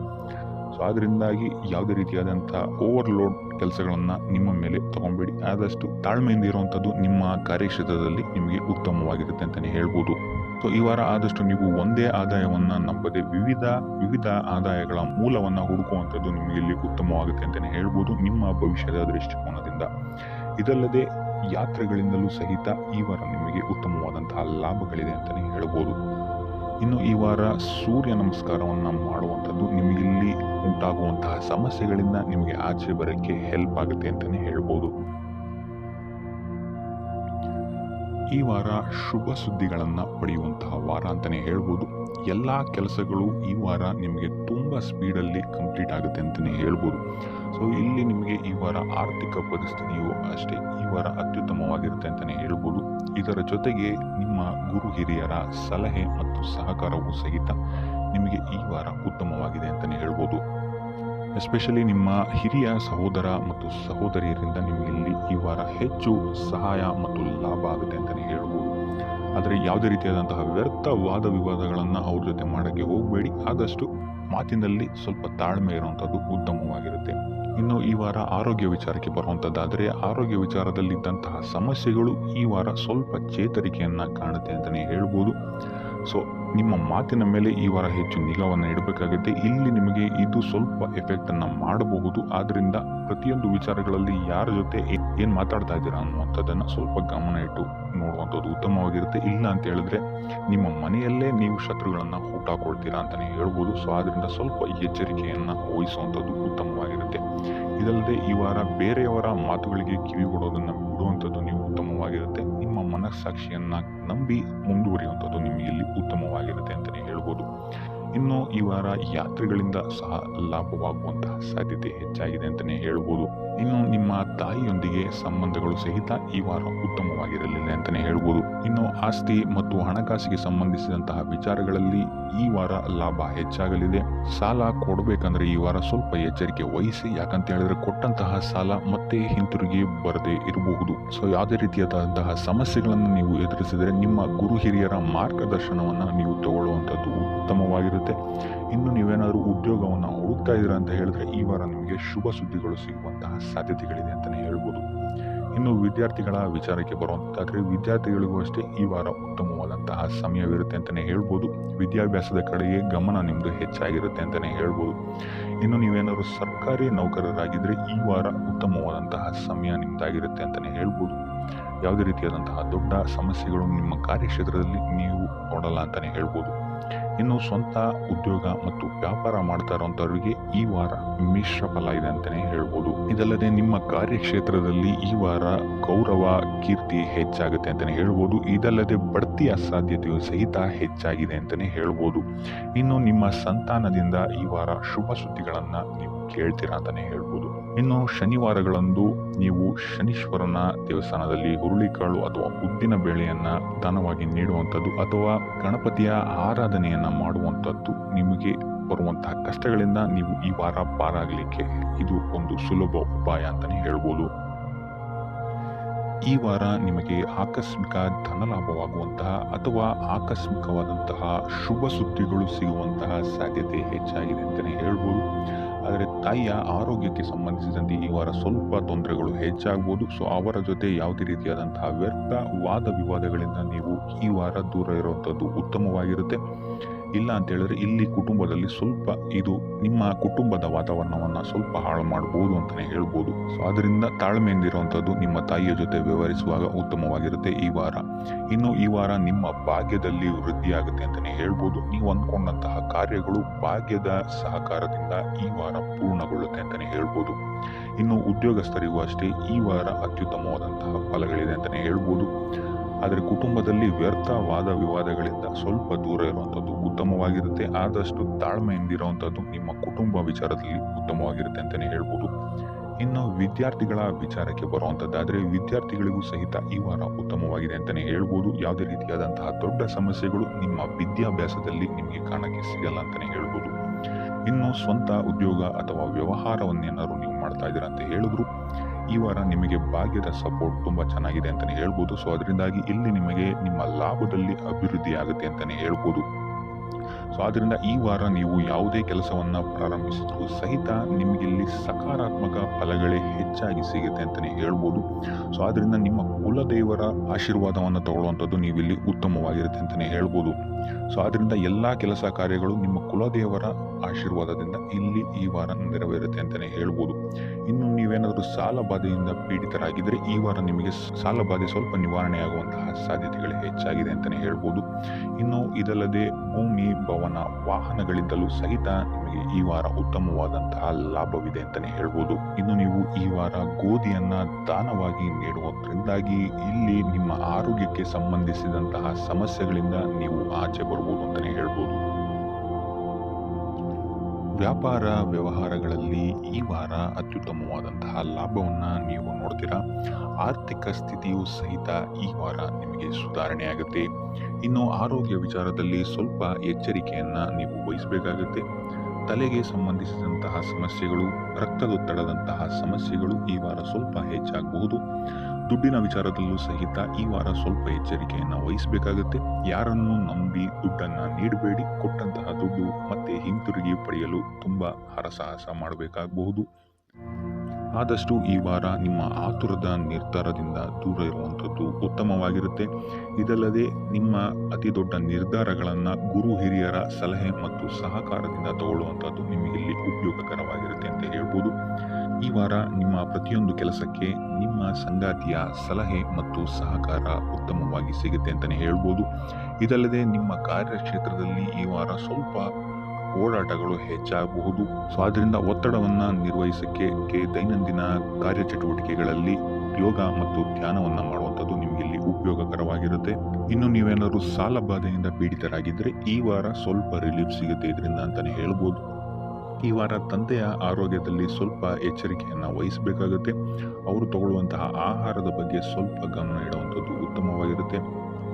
ಸೊ ಅದರಿಂದಾಗಿ ಯಾವುದೇ ರೀತಿಯಾದಂಥ ಓವರ್ಲೋಡ್ ಕೆಲಸಗಳನ್ನು ನಿಮ್ಮ ಮೇಲೆ ತಗೊಂಬೇಡಿ. ಆದಷ್ಟು ತಾಳ್ಮೆಯಿಂದ ಇರುವಂಥದ್ದು ನಿಮ್ಮ ಕಾರ್ಯಕ್ಷೇತ್ರದಲ್ಲಿ ನಿಮಗೆ ಉತ್ತಮವಾಗಿರುತ್ತೆ ಅಂತಲೇ ಹೇಳ್ಬೋದು. ಸೊ ಈ ವಾರ ಆದಷ್ಟು ನೀವು ಒಂದೇ ಆದಾಯವನ್ನು ನಂಬದೆ ವಿವಿಧ ಆದಾಯಗಳ ಮೂಲವನ್ನು ಹುಡುಕುವಂಥದ್ದು ನಿಮಗೆ ಇಲ್ಲಿ ಉತ್ತಮವಾಗುತ್ತೆ ಅಂತಲೇ ಹೇಳ್ಬೋದು ನಿಮ್ಮ ಭವಿಷ್ಯದ ದೃಷ್ಟಿಕೋನದಿಂದ. ಇದಲ್ಲದೆ ಯಾತ್ರೆಗಳಿಂದಲೂ ಸಹಿತ ಈ ವಾರ ನಿಮಗೆ ಉತ್ತಮವಾದಂತಹ ಲಾಭಗಳಿದೆ ಅಂತಲೇ ಹೇಳ್ಬೋದು. ಇನ್ನು ಈ ವಾರ ಸೂರ್ಯ ನಮಸ್ಕಾರವನ್ನು ಮಾಡುವಂಥದ್ದು ನಿಮಗಿಲ್ಲಿ ಉಂಟಾಗುವಂತಹ ಸಮಸ್ಯೆಗಳಿಂದ ನಿಮಗೆ ಆಚೆ ಬರೋಕ್ಕೆ ಹೆಲ್ಪ್ ಆಗುತ್ತೆ ಅಂತಲೇ ಹೇಳ್ಬೋದು. ಈ ವಾರ ಶುಭ ಸುದ್ದಿಗಳನ್ನು ಪಡೆಯುವಂತಹ ವಾರ ಅಂತಲೇ ಹೇಳ್ಬೋದು. ಎಲ್ಲ ಕೆಲಸಗಳು ಈ ವಾರ ನಿಮಗೆ ತುಂಬ ಸ್ಪೀಡಲ್ಲಿ ಕಂಪ್ಲೀಟ್ ಆಗುತ್ತೆ ಅಂತಲೇ ಹೇಳ್ಬೋದು. ಸೊ ಇಲ್ಲಿ ನಿಮಗೆ ಈ ವಾರ ಆರ್ಥಿಕ ಪರಿಸ್ಥಿತಿಯು ಅಷ್ಟೇ ಈ ವಾರ ಅತ್ಯುತ್ತಮವಾಗಿರುತ್ತೆ ಅಂತಲೇ ಹೇಳ್ಬೋದು. ಇದರ ಜೊತೆಗೆ ನಿಮ್ಮ ಗುರು ಹಿರಿಯರ ಸಲಹೆ ಮತ್ತು ಸಹಕಾರವೂ ಸಹಿತ ನಿಮಗೆ ಈ ವಾರ ಉತ್ತಮವಾಗಿದೆ ಅಂತಲೇ ಹೇಳ್ಬೋದು. ಎಸ್ಪೆಷಲಿ ನಿಮ್ಮ ಹಿರಿಯ ಸಹೋದರ ಮತ್ತು ಸಹೋದರಿಯರಿಂದ ನಿಮಗೆ ಇಲ್ಲಿ ಈ ವಾರ ಹೆಚ್ಚು ಸಹಾಯ ಮತ್ತು ಲಾಭ ಆಗುತ್ತೆ ಅಂತಲೇ ಹೇಳ್ಬೋದು. ಆದರೆ ಯಾವುದೇ ರೀತಿಯಾದಂತಹ ವ್ಯರ್ಥ ವಾದ ವಿವಾದಗಳನ್ನು ಅವ್ರ ಜೊತೆ ಮಾಡೋಕ್ಕೆ ಹೋಗಬೇಡಿ. ಆದಷ್ಟು ಮಾತಿನಲ್ಲಿ ಸ್ವಲ್ಪ ತಾಳ್ಮೆ ಇರುವಂಥದ್ದು ಉತ್ತಮವಾಗಿರುತ್ತೆ. ಇನ್ನು ಈ ವಾರ ಆರೋಗ್ಯ ವಿಚಾರಕ್ಕೆ ಬರುವಂಥದ್ದಾದರೆ ಆರೋಗ್ಯ ವಿಚಾರದಲ್ಲಿದ್ದಂತಹ ಸಮಸ್ಯೆಗಳು ಈ ವಾರ ಸ್ವಲ್ಪ ಚೇತರಿಕೆಯನ್ನು ಕಾಣುತ್ತೆ ಅಂತಲೇ ಹೇಳ್ಬೋದು. ಸೊ ನಿಮ್ಮ ಮಾತಿನ ಮೇಲೆ ಈ ವಾರ ಹೆಚ್ಚು ನಿಗಾವನ್ನು ಇಡಬೇಕಾಗುತ್ತೆ. ಇಲ್ಲಿ ನಿಮಗೆ ಇದು ಸ್ವಲ್ಪ ಎಫೆಕ್ಟನ್ನು ಮಾಡಬಹುದು. ಆದ್ದರಿಂದ ಪ್ರತಿಯೊಂದು ವಿಚಾರಗಳಲ್ಲಿ ಯಾರ ಜೊತೆ ಏನು ಮಾತಾಡ್ತಾ ಇದ್ದೀರಾ ಅನ್ನುವಂಥದ್ದನ್ನು ಸ್ವಲ್ಪ ಗಮನ ಇಟ್ಟು ನೋಡುವಂಥದ್ದು ಉತ್ತಮವಾಗಿರುತ್ತೆ. ಇಲ್ಲ ಅಂತ ಹೇಳಿದ್ರೆ ನಿಮ್ಮ ಮನೆಯಲ್ಲೇ ನೀವು ಶತ್ರುಗಳನ್ನು ಹುಟ್ಟಾಕೊಳ್ತೀರಾ ಅಂತಲೇ ಹೇಳ್ಬೋದು. ಸೊ ಆದ್ದರಿಂದ ಸ್ವಲ್ಪ ಎಚ್ಚರಿಕೆಯನ್ನು ವಹಿಸುವಂಥದ್ದು ಉತ್ತಮವಾಗಿರುತ್ತೆ. ಇದಲ್ಲದೆ ಈ ವಾರ ಬೇರೆಯವರ ಮಾತುಗಳಿಗೆ ಕಿವಿಗೊಡೋದನ್ನು ಬಿಡುವಂಥದ್ದು ನೀವು ಉತ್ತಮವಾಗಿರುತ್ತೆ. ನಿಮ್ಮ ಮನಸ್ಸಾಕ್ಷಿಯನ್ನು ನಂಬಿ ಮುಂದುವರಿಯುವಂಥದ್ದು ನಿಮಗೆ ಇಲ್ಲಿ ಉತ್ತಮವಾಗಿರುತ್ತೆ ಅಂತಲೇ ಹೇಳ್ಬೋದು. ಇನ್ನು ಈ ವಾರ ಯಾತ್ರೆಗಳಿಂದ ಸಹ ಲಾಭವಾಗುವಂತಹ ಸಾಧ್ಯತೆ ಹೆಚ್ಚಾಗಿದೆ ಅಂತಲೇ ಹೇಳ್ಬೋದು. ಇನ್ನು ನಿಮ್ಮ ತಾಯಿಯೊಂದಿಗೆ ಸಂಬಂಧಗಳು ಸಹಿತ ಈ ವಾರ ಉತ್ತಮವಾಗಿರಲಿಲ್ಲ ಅಂತಲೇ ಹೇಳ್ಬೋದು. ಇನ್ನು ಆಸ್ತಿ ಮತ್ತು ಹಣಕಾಸಿಗೆ ಸಂಬಂಧಿಸಿದಂತಹ ವಿಚಾರಗಳಲ್ಲಿ ಈ ವಾರ ಲಾಭ ಹೆಚ್ಚಾಗಲಿದೆ. ಸಾಲ ಕೊಡಬೇಕಂದ್ರೆ ಈ ವಾರ ಸ್ವಲ್ಪ ಎಚ್ಚರಿಕೆ ವಹಿಸಿ, ಯಾಕಂತ ಹೇಳಿದ್ರೆ ಕೊಟ್ಟಂತಹ ಸಾಲ ಮತ್ತೆ ಹಿಂತಿರುಗಿ ಬರದೇ ಇರಬಹುದು. ಸೊ ಯಾವುದೇ ರೀತಿಯಾದಂತಹ ಸಮಸ್ಯೆಗಳನ್ನು ನೀವು ಎದುರಿಸಿದರೆ ನಿಮ್ಮ ಗುರು ಹಿರಿಯರ ಮಾರ್ಗದರ್ಶನವನ್ನು ನೀವು ತಗೊಳ್ಳುವಂಥದ್ದು ಉತ್ತಮವಾಗಿರುತ್ತೆ. ಇನ್ನು ನೀವೇನಾದರೂ ಉದ್ಯೋಗವನ್ನು ಹುಡುಕ್ತಾ ಇದ್ದೀರಾ ಅಂತ ಹೇಳಿದ್ರೆ ಈ ವಾರ ನಿಮಗೆ ಶುಭ ಸುದ್ದಿಗಳು ಸಿಗುವಂತಹ ಸಾಧ್ಯತೆಗಳಿದೆ ಅಂತಲೇ ಹೇಳ್ಬೋದು. ಇನ್ನು ವಿದ್ಯಾರ್ಥಿಗಳ ವಿಚಾರಕ್ಕೆ ಬರುವಂತಾದ್ರೆ ವಿದ್ಯಾರ್ಥಿಗಳಿಗೂ ಅಷ್ಟೇ ಈ ವಾರ ಉತ್ತಮವಾದಂತಹ ಸಮಯವಿರುತ್ತೆ ಅಂತಲೇ ಹೇಳ್ಬೋದು. ವಿದ್ಯಾಭ್ಯಾಸದ ಕಡೆಗೆ ಗಮನ ನಿಮ್ಮದು ಹೆಚ್ಚಾಗಿರುತ್ತೆ ಅಂತಲೇ ಹೇಳ್ಬೋದು. ಇನ್ನು ನೀವೇನಾದರೂ ಸರ್ಕಾರಿ ನೌಕರರಾಗಿದ್ದರೆ ಈ ವಾರ ಉತ್ತಮವಾದಂತಹ ಸಮಯ ನಿಮ್ಮದಾಗಿರುತ್ತೆ ಅಂತಲೇ ಹೇಳ್ಬೋದು. ಯಾವುದೇ ರೀತಿಯಾದಂತಹ ದೊಡ್ಡ ಸಮಸ್ಯೆಗಳು ನಿಮ್ಮ ಕಾರ್ಯಕ್ಷೇತ್ರದಲ್ಲಿ ನೀವು ನೋಡಲ್ಲ ಅಂತಲೇ ಹೇಳ್ಬೋದು. ಇನ್ನು ಸ್ವಂತ ಉದ್ಯೋಗ ಮತ್ತು ವ್ಯಾಪಾರ ಮಾಡ್ತಾ ಇರುವಂಥವ್ರಿಗೆ ಈ ವಾರ ಮಿಶ್ರ ಫಲ ಇದೆ ಅಂತಲೇ ಹೇಳ್ಬೋದು. ಇದಲ್ಲದೆ ನಿಮ್ಮ ಕಾರ್ಯಕ್ಷೇತ್ರದಲ್ಲಿ ಈ ವಾರ ಗೌರವ ಕೀರ್ತಿ ಹೆಚ್ಚಾಗುತ್ತೆ ಅಂತಲೇ ಹೇಳ್ಬೋದು. ಇದಲ್ಲದೆ ಬಡ್ತಿಯ ಸಾಧ್ಯತೆಯು ಸಹಿತ ಹೆಚ್ಚಾಗಿದೆ ಅಂತಲೇ ಹೇಳ್ಬೋದು. ಇನ್ನು ನಿಮ್ಮ ಸಂತಾನದಿಂದ ಈ ವಾರ ಶುಭ ಸುದ್ದಿಗಳನ್ನು ನೀವು ಕೇಳ್ತೀರಾ ಅಂತಲೇ ಹೇಳ್ಬೋದು. ಇನ್ನು ಶನಿವಾರಗಳಂದು ನೀವು ಶನೀಶ್ವರನ ದೇವಸ್ಥಾನದಲ್ಲಿ ಹುರುಳಿಕಾಳು ಅಥವಾ ಉದ್ದಿನ ಬೇಳೆಯನ್ನ ದಾನವಾಗಿ ನೀಡುವಂಥದ್ದು ಅಥವಾ ಗಣಪತಿಯ ಆರಾಧನೆಯನ್ನ ಮಾಡುವಂಥದ್ದು ನಿಮಗೆ ಬರುವಂತಹ ಕಷ್ಟಗಳಿಂದ ನೀವು ಈ ವಾರ ಪಾರಾಗಲಿಕ್ಕೆ ಇದು ಒಂದು ಸುಲಭ ಉಪಾಯ ಅಂತಲೇ ಹೇಳ್ಬೋದು. ಈ ವಾರ ನಿಮಗೆ ಆಕಸ್ಮಿಕ ಧನಲಾಭವಾಗುವಂತಹ ಅಥವಾ ಆಕಸ್ಮಿಕವಾದಂತಹ ಶುಭ ಸುದ್ದಿಗಳು ಸಿಗುವಂತಹ ಸಾಧ್ಯತೆ ಹೆಚ್ಚಾಗಿದೆ ಅಂತಲೇ ಹೇಳ್ಬೋದು. ಆದರೆ ತಾಯಿಯ ಆರೋಗ್ಯಕ್ಕೆ ಸಂಬಂಧಿಸಿದಂತೆ ಈ ವಾರ ಸ್ವಲ್ಪ ತೊಂದರೆಗಳು ಹೆಚ್ಚಾಗ್ಬೋದು. ಸೊ ಅವರ ಜೊತೆ ಯಾವುದೇ ರೀತಿಯಾದಂತಹ ವ್ಯರ್ಥ ವಾದ ವಿವಾದಗಳಿಂದ ನೀವು ಈ ವಾರ ದೂರ ಇರುವಂಥದ್ದು ಉತ್ತಮವಾಗಿರುತ್ತೆ. ಇಲ್ಲ ಅಂತ ಹೇಳಿದ್ರೆ ಇಲ್ಲಿ ಕುಟುಂಬದಲ್ಲಿ ಸ್ವಲ್ಪ ಇದು ನಿಮ್ಮ ಕುಟುಂಬದ ವಾತಾವರಣವನ್ನು ಸ್ವಲ್ಪ ಹಾಳು ಮಾಡಬಹುದು ಅಂತಲೇ ಹೇಳ್ಬೋದು. ಸೊ ಅದರಿಂದ ತಾಳ್ಮೆಯಿಂದಿರುವಂಥದ್ದು ನಿಮ್ಮ ತಾಯಿಯ ಜೊತೆ ವ್ಯವಹರಿಸುವಾಗ ಉತ್ತಮವಾಗಿರುತ್ತೆ ಈ ವಾರ. ಇನ್ನು ಈ ವಾರ ನಿಮ್ಮ ಭಾಗ್ಯದಲ್ಲಿ ವೃದ್ಧಿಯಾಗುತ್ತೆ ಅಂತಲೇ ಹೇಳ್ಬೋದು. ನೀವು ಅಂದ್ಕೊಂಡಂತಹ ಕಾರ್ಯಗಳು ಭಾಗ್ಯದ ಸಹಕಾರದಿಂದ ಈ ವಾರ ಪೂರ್ಣಗೊಳ್ಳುತ್ತೆ ಅಂತಲೇ ಹೇಳ್ಬೋದು. ಇನ್ನು ಉದ್ಯೋಗಸ್ಥರಿಗೂ ಅಷ್ಟೇ ಈ ವಾರ ಅತ್ಯುತ್ತಮವಾದಂತಹ ಫಲಗಳಿದೆ ಅಂತಲೇ ಹೇಳ್ಬೋದು. ಆದರೆ ಕುಟುಂಬದಲ್ಲಿ ವ್ಯರ್ಥ ವಾದ ವಿವಾದಗಳಿಂದ ಸ್ವಲ್ಪ ದೂರ ಇರುವಂಥದ್ದು ಉತ್ತಮವಾಗಿರುತ್ತೆ. ಆದಷ್ಟು ತಾಳ್ಮೆಯಿಂದಿರುವಂಥದ್ದು ನಿಮ್ಮ ಕುಟುಂಬ ವಿಚಾರದಲ್ಲಿ ಉತ್ತಮವಾಗಿರುತ್ತೆ ಅಂತಲೇ ಹೇಳ್ಬೋದು. ಇನ್ನು ವಿದ್ಯಾರ್ಥಿಗಳ ವಿಚಾರಕ್ಕೆ ಬರುವಂಥದ್ದಾದರೆ ವಿದ್ಯಾರ್ಥಿಗಳಿಗೂ ಸಹಿತ ಈ ವಾರ ಉತ್ತಮವಾಗಿದೆ ಅಂತಲೇ ಹೇಳ್ಬೋದು. ಯಾವುದೇ ರೀತಿಯಾದಂತಹ ದೊಡ್ಡ ಸಮಸ್ಯೆಗಳು ನಿಮ್ಮ ವಿದ್ಯಾಭ್ಯಾಸದಲ್ಲಿ ನಿಮಗೆ ಕಾಣಕ್ಕೆ ಸಿಗಲ್ಲ ಅಂತಲೇ ಹೇಳ್ಬೋದು. ಇನ್ನು ಸ್ವಂತ ಉದ್ಯೋಗ ಅಥವಾ ವ್ಯವಹಾರವನ್ನೇನಾದ್ರು ನೀವು ಮಾಡ್ತಾ ಇದ್ದೀರಾ ಅಂತ ಹೇಳಿದ್ರು ಈ ವಾರ ನಿಮಗೆ ಭಾಗ್ಯದ ಸಪೋರ್ಟ್ ತುಂಬ ಚೆನ್ನಾಗಿದೆ ಅಂತಲೇ ಹೇಳ್ಬೋದು. ಸೊ ಅದರಿಂದಾಗಿ ಇಲ್ಲಿ ನಿಮಗೆ ನಿಮ್ಮ ಲಾಭದಲ್ಲಿ ಅಭಿವೃದ್ಧಿ ಆಗುತ್ತೆ ಅಂತಲೇ ಹೇಳ್ಬೋದು. ಸೊ ಆದ್ದರಿಂದ ಈ ವಾರ ನೀವು ಯಾವುದೇ ಕೆಲಸವನ್ನ ಪ್ರಾರಂಭಿಸಿದ್ರು ಸಹಿತ ನಿಮಗೆ ಇಲ್ಲಿ ಸಕಾರಾತ್ಮಕ ಫಲಗಳೇ ಹೆಚ್ಚಾಗಿ ಸಿಗುತ್ತೆ ಅಂತಲೇ ಹೇಳ್ಬೋದು. ಸೊ ಆದ್ದರಿಂದ ನಿಮ್ಮ ಕುಲದೇವರ ಆಶೀರ್ವಾದವನ್ನು ತಗೊಳ್ಳುವಂಥದ್ದು ನೀವಿಲ್ಲಿ ಉತ್ತಮವಾಗಿರುತ್ತೆ ಅಂತಲೇ ಹೇಳ್ಬೋದು. ಸೊ ಆದ್ದರಿಂದ ಎಲ್ಲ ಕೆಲಸ ಕಾರ್ಯಗಳು ನಿಮ್ಮ ಕುಲದೇವರ ಆಶೀರ್ವಾದದಿಂದ ಇಲ್ಲಿ ಈ ವಾರ ನೆರವೇರುತ್ತೆ ಅಂತಲೇ ಹೇಳ್ಬೋದು. ಇನ್ನು ನೀವೇನಾದರೂ ಸಾಲ ಬಾಧೆಯಿಂದ ಪೀಡಿತರಾಗಿದ್ದರೆ ಈ ವಾರ ನಿಮಗೆ ಸಾಲ ಬಾಧೆ ಸ್ವಲ್ಪ ನಿವಾರಣೆ ಆಗುವಂತಹ ಸಾಧ್ಯತೆಗಳು ಹೆಚ್ಚಾಗಿದೆ ಅಂತಲೇ ಹೇಳ್ಬೋದು. ಇನ್ನು ಇದಲ್ಲದೆ ಭೂಮಿ, ಭವನ, ವಾಹನಗಳಿಂದಲೂ ಸಹಿತ ನಿಮಗೆ ಈ ವಾರ ಉತ್ತಮವಾದಂತಹ ಲಾಭವಿದೆ ಅಂತಲೇ ಹೇಳ್ಬೋದು. ಇನ್ನು ನೀವು ಈ ವಾರ ಗೋಧಿಯನ್ನ ದಾನವಾಗಿ ನೀಡುವುದರಿಂದಾಗಿ ಇಲ್ಲಿ ನಿಮ್ಮ ಆರೋಗ್ಯಕ್ಕೆ ಸಂಬಂಧಿಸಿದಂತಹ ಸಮಸ್ಯೆಗಳಿಂದ ನೀವು ಆಚೆ ಬರ್ಬೋದು ಅಂತಲೇ ಹೇಳ್ಬೋದು. ವ್ಯಾಪಾರ ವ್ಯವಹಾರಗಳಲ್ಲಿ ಈ ವಾರ ಅತ್ಯುತ್ತಮವಾದಂತಹ ಲಾಭವನ್ನು ನೀವು ನೋಡ್ತೀರಾ. ಆರ್ಥಿಕ ಸ್ಥಿತಿಯೂ ಸಹಿತ ಈ ವಾರ ನಿಮಗೆ ಸುಧಾರಣೆ ಆಗುತ್ತೆ. ಇನ್ನು ಆರೋಗ್ಯ ವಿಚಾರದಲ್ಲಿ ಸ್ವಲ್ಪ ಎಚ್ಚರಿಕೆಯನ್ನು ನೀವು ವಹಿಸಬೇಕಾಗುತ್ತೆ. ತಲೆಗೆ ಸಂಬಂಧಿಸಿದಂತಹ ಸಮಸ್ಯೆಗಳು, ರಕ್ತದೊತ್ತಡದಂತಹ ಸಮಸ್ಯೆಗಳು ಈ ವಾರ ಸ್ವಲ್ಪ ಹೆಚ್ಚಾಗಬಹುದು. ದುಡ್ಡಿನ ವಿಚಾರದಲ್ಲೂ ಸಹಿತ ಈ ವಾರ ಸ್ವಲ್ಪ ಎಚ್ಚರಿಕೆಯನ್ನು ವಹಿಸಬೇಕಾಗುತ್ತೆ. ಯಾರನ್ನು ನಂಬಿ ದುಡ್ಡನ್ನು ನೀಡಬೇಡಿ. ಕೊಟ್ಟಂತಹ ದುಡ್ಡು ಮತ್ತೆ ಹಿಂತಿರುಗಿ ಪಡೆಯಲು ತುಂಬ ಹರಸಾಹಸ ಮಾಡಬೇಕಾಗಬಹುದು. ಆದಷ್ಟು ಈ ವಾರ ನಿಮ್ಮ ಆತುರದ ನಿರ್ಧಾರದಿಂದ ದೂರ ಇರುವಂಥದ್ದು ಉತ್ತಮವಾಗಿರುತ್ತೆ. ಇದಲ್ಲದೆ ನಿಮ್ಮ ಅತಿ ದೊಡ್ಡ ನಿರ್ಧಾರಗಳನ್ನು ಗುರು ಹಿರಿಯರ ಸಲಹೆ ಮತ್ತು ಸಹಕಾರದಿಂದ ತಗೊಳ್ಳುವಂಥದ್ದು ನಿಮಗಿಲ್ಲಿ ಉಪಯೋಗಕರವಾಗಿರುತ್ತೆ ಅಂತ ಹೇಳ್ಬೋದು. ಈ ವಾರ ನಿಮ್ಮ ಪ್ರತಿಯೊಂದು ಕೆಲಸಕ್ಕೆ ನಿಮ್ಮ ಸಂಗಾತಿಯ ಸಲಹೆ ಮತ್ತು ಸಹಕಾರ ಉತ್ತಮವಾಗಿ ಸಿಗುತ್ತೆ ಅಂತಲೇ ಹೇಳ್ಬೋದು. ಇದಲ್ಲದೆ ನಿಮ್ಮ ಕಾರ್ಯಕ್ಷೇತ್ರದಲ್ಲಿ ಈ ವಾರ ಸ್ವಲ್ಪ ಓಡಾಟಗಳು ಹೆಚ್ಚಾಗಬಹುದು. ಸೊ ಆದ್ದರಿಂದ ಒತ್ತಡವನ್ನು ನಿರ್ವಹಿಸಕ್ಕೆ ದೈನಂದಿನ ಕಾರ್ಯಚಟುವಟಿಕೆಗಳಲ್ಲಿ ಯೋಗ ಮತ್ತು ಧ್ಯಾನವನ್ನು ಮಾಡುವಂಥದ್ದು ನಿಮಗೆ ಇಲ್ಲಿ ಉಪಯೋಗಕರವಾಗಿರುತ್ತೆ. ಇನ್ನು ನೀವೇನಾದರೂ ಸಾಲ ಬಾಧೆಯಿಂದ ಪೀಡಿತರಾಗಿದ್ದರೆ ಈ ವಾರ ಸ್ವಲ್ಪ ರಿಲೀಫ್ ಸಿಗುತ್ತೆ ಇದರಿಂದ ಅಂತಲೇ ಹೇಳ್ಬೋದು. ಈ ವಾರ ತಂದೆಯ ಆರೋಗ್ಯದಲ್ಲಿ ಸ್ವಲ್ಪ ಎಚ್ಚರಿಕೆಯನ್ನು ವಹಿಸಬೇಕಾಗುತ್ತೆ. ಅವರು ತಗೊಳ್ಳುವಂತಹ ಆಹಾರದ ಬಗ್ಗೆ ಸ್ವಲ್ಪ ಗಮನ ಇಡುವಂಥದ್ದು ಉತ್ತಮವಾಗಿರುತ್ತೆ.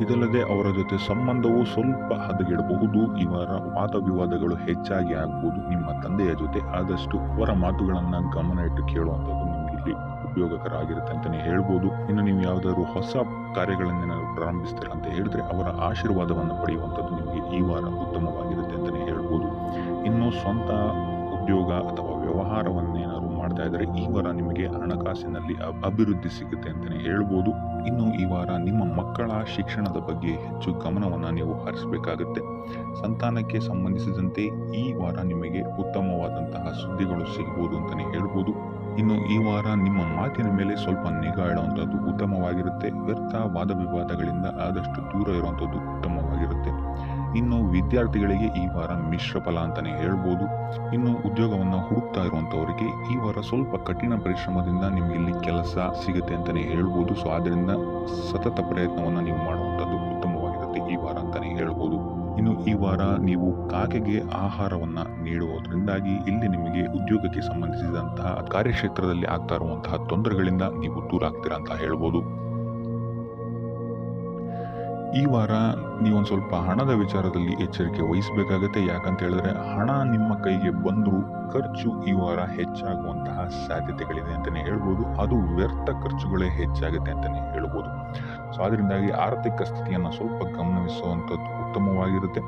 ಇದಲ್ಲದೆ ಅವರ ಜೊತೆ ಸಂಬಂಧವು ಸ್ವಲ್ಪ ಹದಗೆಡಬಹುದು. ಈ ವಾರ ವಾದ ವಿವಾದಗಳು ಹೆಚ್ಚಾಗಿ ಆಗಬಹುದು ನಿಮ್ಮ ತಂದೆಯ ಜೊತೆ. ಆದಷ್ಟು ಅವರ ಮಾತುಗಳನ್ನು ಗಮನ ಇಟ್ಟು ಕೇಳುವಂಥದ್ದು ನಿಮಗೆ ಉಪಯೋಗಕರ ಆಗಿರುತ್ತೆ ಅಂತಲೇ ಹೇಳ್ಬೋದು. ಇನ್ನು ನೀವು ಯಾವುದಾದ್ರು ಹೊಸ ಕಾರ್ಯಗಳನ್ನೇನಾದ್ರು ಪ್ರಾರಂಭಿಸ್ತೀರಾ ಅಂತ ಹೇಳಿದ್ರೆ ಅವರ ಆಶೀರ್ವಾದವನ್ನು ಪಡೆಯುವಂಥದ್ದು ನಿಮಗೆ ಈ ವಾರ ಉತ್ತಮವಾಗಿರುತ್ತೆ ಅಂತಲೇ ಹೇಳ್ಬೋದು. ಇನ್ನು ಸ್ವಂತ ಉದ್ಯೋಗ ಅಥವಾ ವ್ಯವಹಾರವನ್ನೇನಾದ್ರು ಮಾಡ್ತಾ ಇದ್ದರೆ ಈ ವಾರ ನಿಮಗೆ ಹಣಕಾಸಿನಲ್ಲಿ ಅಭಿವೃದ್ಧಿ ಸಿಗುತ್ತೆ ಅಂತಲೇ ಹೇಳ್ಬೋದು. ಇನ್ನು ಈ ವಾರ ನಿಮ್ಮ ಮಕ್ಕಳ ಶಿಕ್ಷಣದ ಬಗ್ಗೆ ಹೆಚ್ಚು ಗಮನವನ್ನು ನೀವು ಹರಿಸಬೇಕಾಗುತ್ತೆ. ಸಂತಾನಕ್ಕೆ ಸಂಬಂಧಿಸಿದಂತೆ ಈ ವಾರ ನಿಮಗೆ ಉತ್ತಮವಾದಂತಹ ಸುದ್ದಿಗಳು ಸಿಗಬಹುದು ಅಂತಲೇ ಹೇಳ್ಬೋದು. ಇನ್ನು ಈ ವಾರ ನಿಮ್ಮ ಮಾತಿನ ಮೇಲೆ ಸ್ವಲ್ಪ ನಿಗಾ ಇಡುವಂಥದ್ದು ಉತ್ತಮವಾಗಿರುತ್ತೆ. ವ್ಯರ್ಥ ವಾದ ವಿವಾದಗಳಿಂದ ಆದಷ್ಟು ದೂರ ಇರುವಂಥದ್ದು ಉತ್ತಮವಾಗಿರುತ್ತೆ. ಇನ್ನು ವಿದ್ಯಾರ್ಥಿಗಳಿಗೆ ಈ ವಾರ ಮಿಶ್ರ ಫಲ ಅಂತಲೇ ಹೇಳ್ಬೋದು. ಇನ್ನು ಉದ್ಯೋಗವನ್ನು ಹುಡುಕ್ತಾ ಇರುವಂಥವರಿಗೆ ಈ ವಾರ ಸ್ವಲ್ಪ ಕಠಿಣ ಪರಿಶ್ರಮದಿಂದ ನಿಮಗೆ ಇಲ್ಲಿ ಕೆಲಸ ಸಿಗುತ್ತೆ ಅಂತಲೇ ಹೇಳ್ಬೋದು. ಸೊ ಆದ್ದರಿಂದ ಸತತ ಪ್ರಯತ್ನವನ್ನು ನೀವು ಮಾಡುವಂಥದ್ದು ಉತ್ತಮವಾಗಿರುತ್ತೆ ಈ ವಾರ ಅಂತಲೇ ಹೇಳ್ಬೋದು. ಇನ್ನು ಈ ವಾರ ನೀವು ಕಾಗೆಗೆ ಆಹಾರವನ್ನು ನೀಡುವುದರಿಂದಾಗಿ ಇಲ್ಲಿ ನಿಮಗೆ ಉದ್ಯೋಗಕ್ಕೆ ಸಂಬಂಧಿಸಿದಂತಹ ಕಾರ್ಯಕ್ಷೇತ್ರದಲ್ಲಿ ಆಗ್ತಾ ಇರುವಂತಹ ತೊಂದರೆಗಳಿಂದ ನೀವು ದೂರ ಆಗ್ತೀರಾ ಅಂತ ಹೇಳ್ಬೋದು. ಈ ವಾರ ನೀವೊಂದು ಸ್ವಲ್ಪ ಹಣದ ವಿಚಾರದಲ್ಲಿ ಎಚ್ಚರಿಕೆ ವಹಿಸಬೇಕಾಗತ್ತೆ. ಯಾಕಂತ ಹೇಳಿದ್ರೆ ಹಣ ನಿಮ್ಮ ಕೈಗೆ ಬಂದರೂ ಖರ್ಚು ಈ ವಾರ ಹೆಚ್ಚಾಗುವಂತಹ ಸಾಧ್ಯತೆಗಳಿದೆ ಅಂತಲೇ ಹೇಳ್ಬೋದು. ಅದು ವ್ಯರ್ಥ ಖರ್ಚುಗಳೇ ಹೆಚ್ಚಾಗುತ್ತೆ ಅಂತಲೇ ಹೇಳ್ಬೋದು. ಸೊ ಅದರಿಂದಾಗಿ ಆರ್ಥಿಕ ಸ್ಥಿತಿಯನ್ನು ಸ್ವಲ್ಪ ಗಮನಿಸುವಂಥದ್ದು ಉತ್ತಮವಾಗಿರುತ್ತೆ.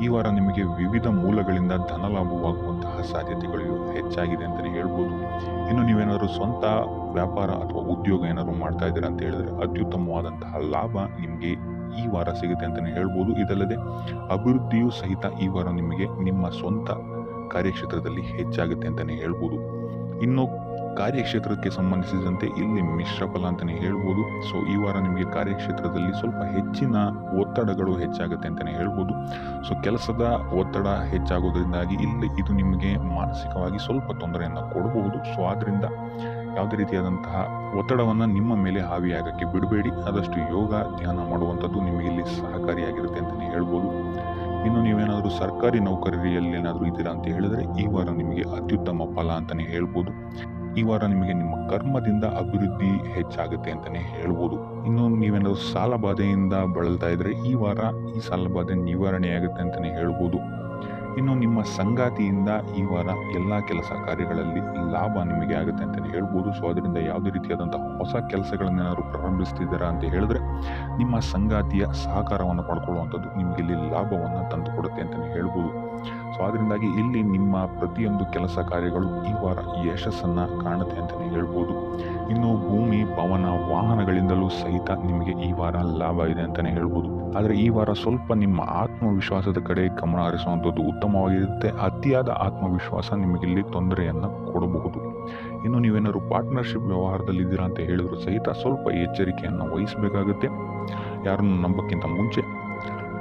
ಈ ವಾರ ನಿಮಗೆ ವಿವಿಧ ಮೂಲಗಳಿಂದ ಧನ ಲಾಭವಾಗುವಂತಹ ಸಾಧ್ಯತೆಗಳು ಹೆಚ್ಚಾಗಿದೆ ಅಂತಲೇ ಹೇಳ್ಬೋದು. ಇನ್ನು ನೀವೇನಾದರೂ ಸ್ವಂತ ವ್ಯಾಪಾರ ಅಥವಾ ಉದ್ಯೋಗ ಏನಾದ್ರು ಮಾಡ್ತಾ ಇದ್ದೀರಾ ಅಂತ ಹೇಳಿದ್ರೆ ಅತ್ಯುತ್ತಮವಾದಂತಹ ಲಾಭ ನಿಮಗೆ ಈ ವಾರ ಸಿಗುತ್ತೆ ಅಂತಲೇ ಹೇಳ್ಬೋದು. ಇದಲ್ಲದೆ ಅಭಿವೃದ್ಧಿಯೂ ಸಹಿತ ಈ ವಾರ ನಿಮಗೆ ನಿಮ್ಮ ಸ್ವಂತ ಕಾರ್ಯಕ್ಷೇತ್ರದಲ್ಲಿ ಹೆಚ್ಚಾಗುತ್ತೆ ಅಂತಲೇ ಹೇಳ್ಬೋದು. ಇನ್ನು ಕಾರ್ಯಕ್ಷೇತ್ರಕ್ಕೆ ಸಂಬಂಧಿಸಿದಂತೆ ಇಲ್ಲಿ ಮಿಶ್ರ ಫಲ ಅಂತಲೇ ಹೇಳ್ಬೋದು. ಸೊ ಈ ವಾರ ನಿಮಗೆ ಕಾರ್ಯಕ್ಷೇತ್ರದಲ್ಲಿ ಸ್ವಲ್ಪ ಹೆಚ್ಚಿನ ಒತ್ತಡಗಳು ಹೆಚ್ಚಾಗುತ್ತೆ ಅಂತಲೇ ಹೇಳ್ಬೋದು. ಸೊ ಕೆಲಸದ ಒತ್ತಡ ಹೆಚ್ಚಾಗೋದ್ರಿಂದಾಗಿ ಇಲ್ಲಿ ಇದು ನಿಮಗೆ ಮಾನಸಿಕವಾಗಿ ಸ್ವಲ್ಪ ತೊಂದರೆಯನ್ನು ಕೊಡಬಹುದು. ಸೊ ಆದ್ದರಿಂದ ಯಾವುದೇ ರೀತಿಯಾದಂತಹ ಒತ್ತಡವನ್ನು ನಿಮ್ಮ ಮೇಲೆ ಹಾವಿಯಾಗಕ್ಕೆ ಬಿಡಬೇಡಿ. ಆದಷ್ಟು ಯೋಗ ಧ್ಯಾನ ಮಾಡುವಂಥದ್ದು ನಿಮಗೆ ಇಲ್ಲಿ ಸಹಕಾರಿಯಾಗಿರುತ್ತೆ ಅಂತಲೇ ಹೇಳ್ಬೋದು. ಇನ್ನು ನೀವೇನಾದರೂ ಸರ್ಕಾರಿ ನೌಕರಿಯಲ್ಲಿ ಏನಾದರೂ ಇದ್ದೀರಾ ಅಂತ ಹೇಳಿದ್ರೆ ಈ ವಾರ ನಿಮಗೆ ಅತ್ಯುತ್ತಮ ಫಲ ಅಂತಲೇ ಹೇಳ್ಬೋದು. ಈ ವಾರ ನಿಮಗೆ ನಿಮ್ಮ ಕರ್ಮದಿಂದ ಅಭಿವೃದ್ಧಿ ಹೆಚ್ಚಾಗುತ್ತೆ ಅಂತಲೇ ಹೇಳ್ಬೋದು. ಇನ್ನು ನೀವೇನಾದರೂ ಸಾಲ ಬಾಧೆಯಿಂದ ಬಳಲ್ತಾ ಇದ್ರೆ ಈ ವಾರ ಈ ಸಾಲ ಬಾಧೆ ನಿವಾರಣೆಯಾಗುತ್ತೆ ಅಂತಲೇ ಹೇಳ್ಬೋದು. ಇನ್ನು ನಿಮ್ಮ ಸಂಗಾತಿಯಿಂದ ಈ ವಾರ ಎಲ್ಲ ಕೆಲಸ ಕಾರ್ಯಗಳಲ್ಲಿ ಲಾಭ ನಿಮಗೆ ಆಗುತ್ತೆ ಅಂತಲೇ ಹೇಳ್ಬೋದು. ಸೊ ಅದರಿಂದ ಯಾವುದೇ ರೀತಿಯಾದಂತಹ ಹೊಸ ಕೆಲಸಗಳನ್ನೇನಾದ್ರು ಪ್ರಾರಂಭಿಸ್ತಿದ್ದೀರಾ ಅಂತ ಹೇಳಿದ್ರೆ ನಿಮ್ಮ ಸಂಗಾತಿಯ ಸಹಕಾರವನ್ನು ಪಡ್ಕೊಳ್ಳುವಂಥದ್ದು ನಿಮಗೆ ಇಲ್ಲಿ ಲಾಭವನ್ನು ತಂದುಕೊಡುತ್ತೆ ಅಂತಲೇ ಹೇಳ್ಬೋದು. ಸೊ ಅದರಿಂದಾಗಿ ಇಲ್ಲಿ ನಿಮ್ಮ ಪ್ರತಿಯೊಂದು ಕೆಲಸ ಕಾರ್ಯಗಳು ಈ ವಾರ ಯಶಸ್ಸನ್ನು ಕಾಣುತ್ತೆ ಅಂತಲೇ ಹೇಳ್ಬೋದು. ಇನ್ನು ಭೂಮಿ ಭವನ ವಾಹನಗಳಿಂದಲೂ ಸಹಿತ ನಿಮಗೆ ಈ ವಾರ ಲಾಭ ಇದೆ ಅಂತಲೇ ಹೇಳ್ಬೋದು. ಆದರೆ ಈ ವಾರ ಸ್ವಲ್ಪ ನಿಮ್ಮ ಆತ್ಮವಿಶ್ವಾಸದ ಕಡೆ ಗಮನ ಹರಿಸುವಂಥದ್ದು ಉತ್ತಮವಾಗಿರುತ್ತೆ. ಅತಿಯಾದ ಆತ್ಮವಿಶ್ವಾಸ ನಿಮಗಿಲ್ಲಿ ತೊಂದರೆಯನ್ನು ಕೊಡಬಹುದು. ಇನ್ನು ನೀವೇನಾದ್ರು ಪಾರ್ಟ್ನರ್ಶಿಪ್ ವ್ಯವಹಾರದಲ್ಲಿದ್ದೀರಾ ಅಂತ ಹೇಳಿದ್ರು ಸಹಿತ ಸ್ವಲ್ಪ ಎಚ್ಚರಿಕೆಯನ್ನು ವಹಿಸಬೇಕಾಗುತ್ತೆ ಯಾರನ್ನು ನಂಬಕ್ಕಿಂತ ಮುಂಚೆ.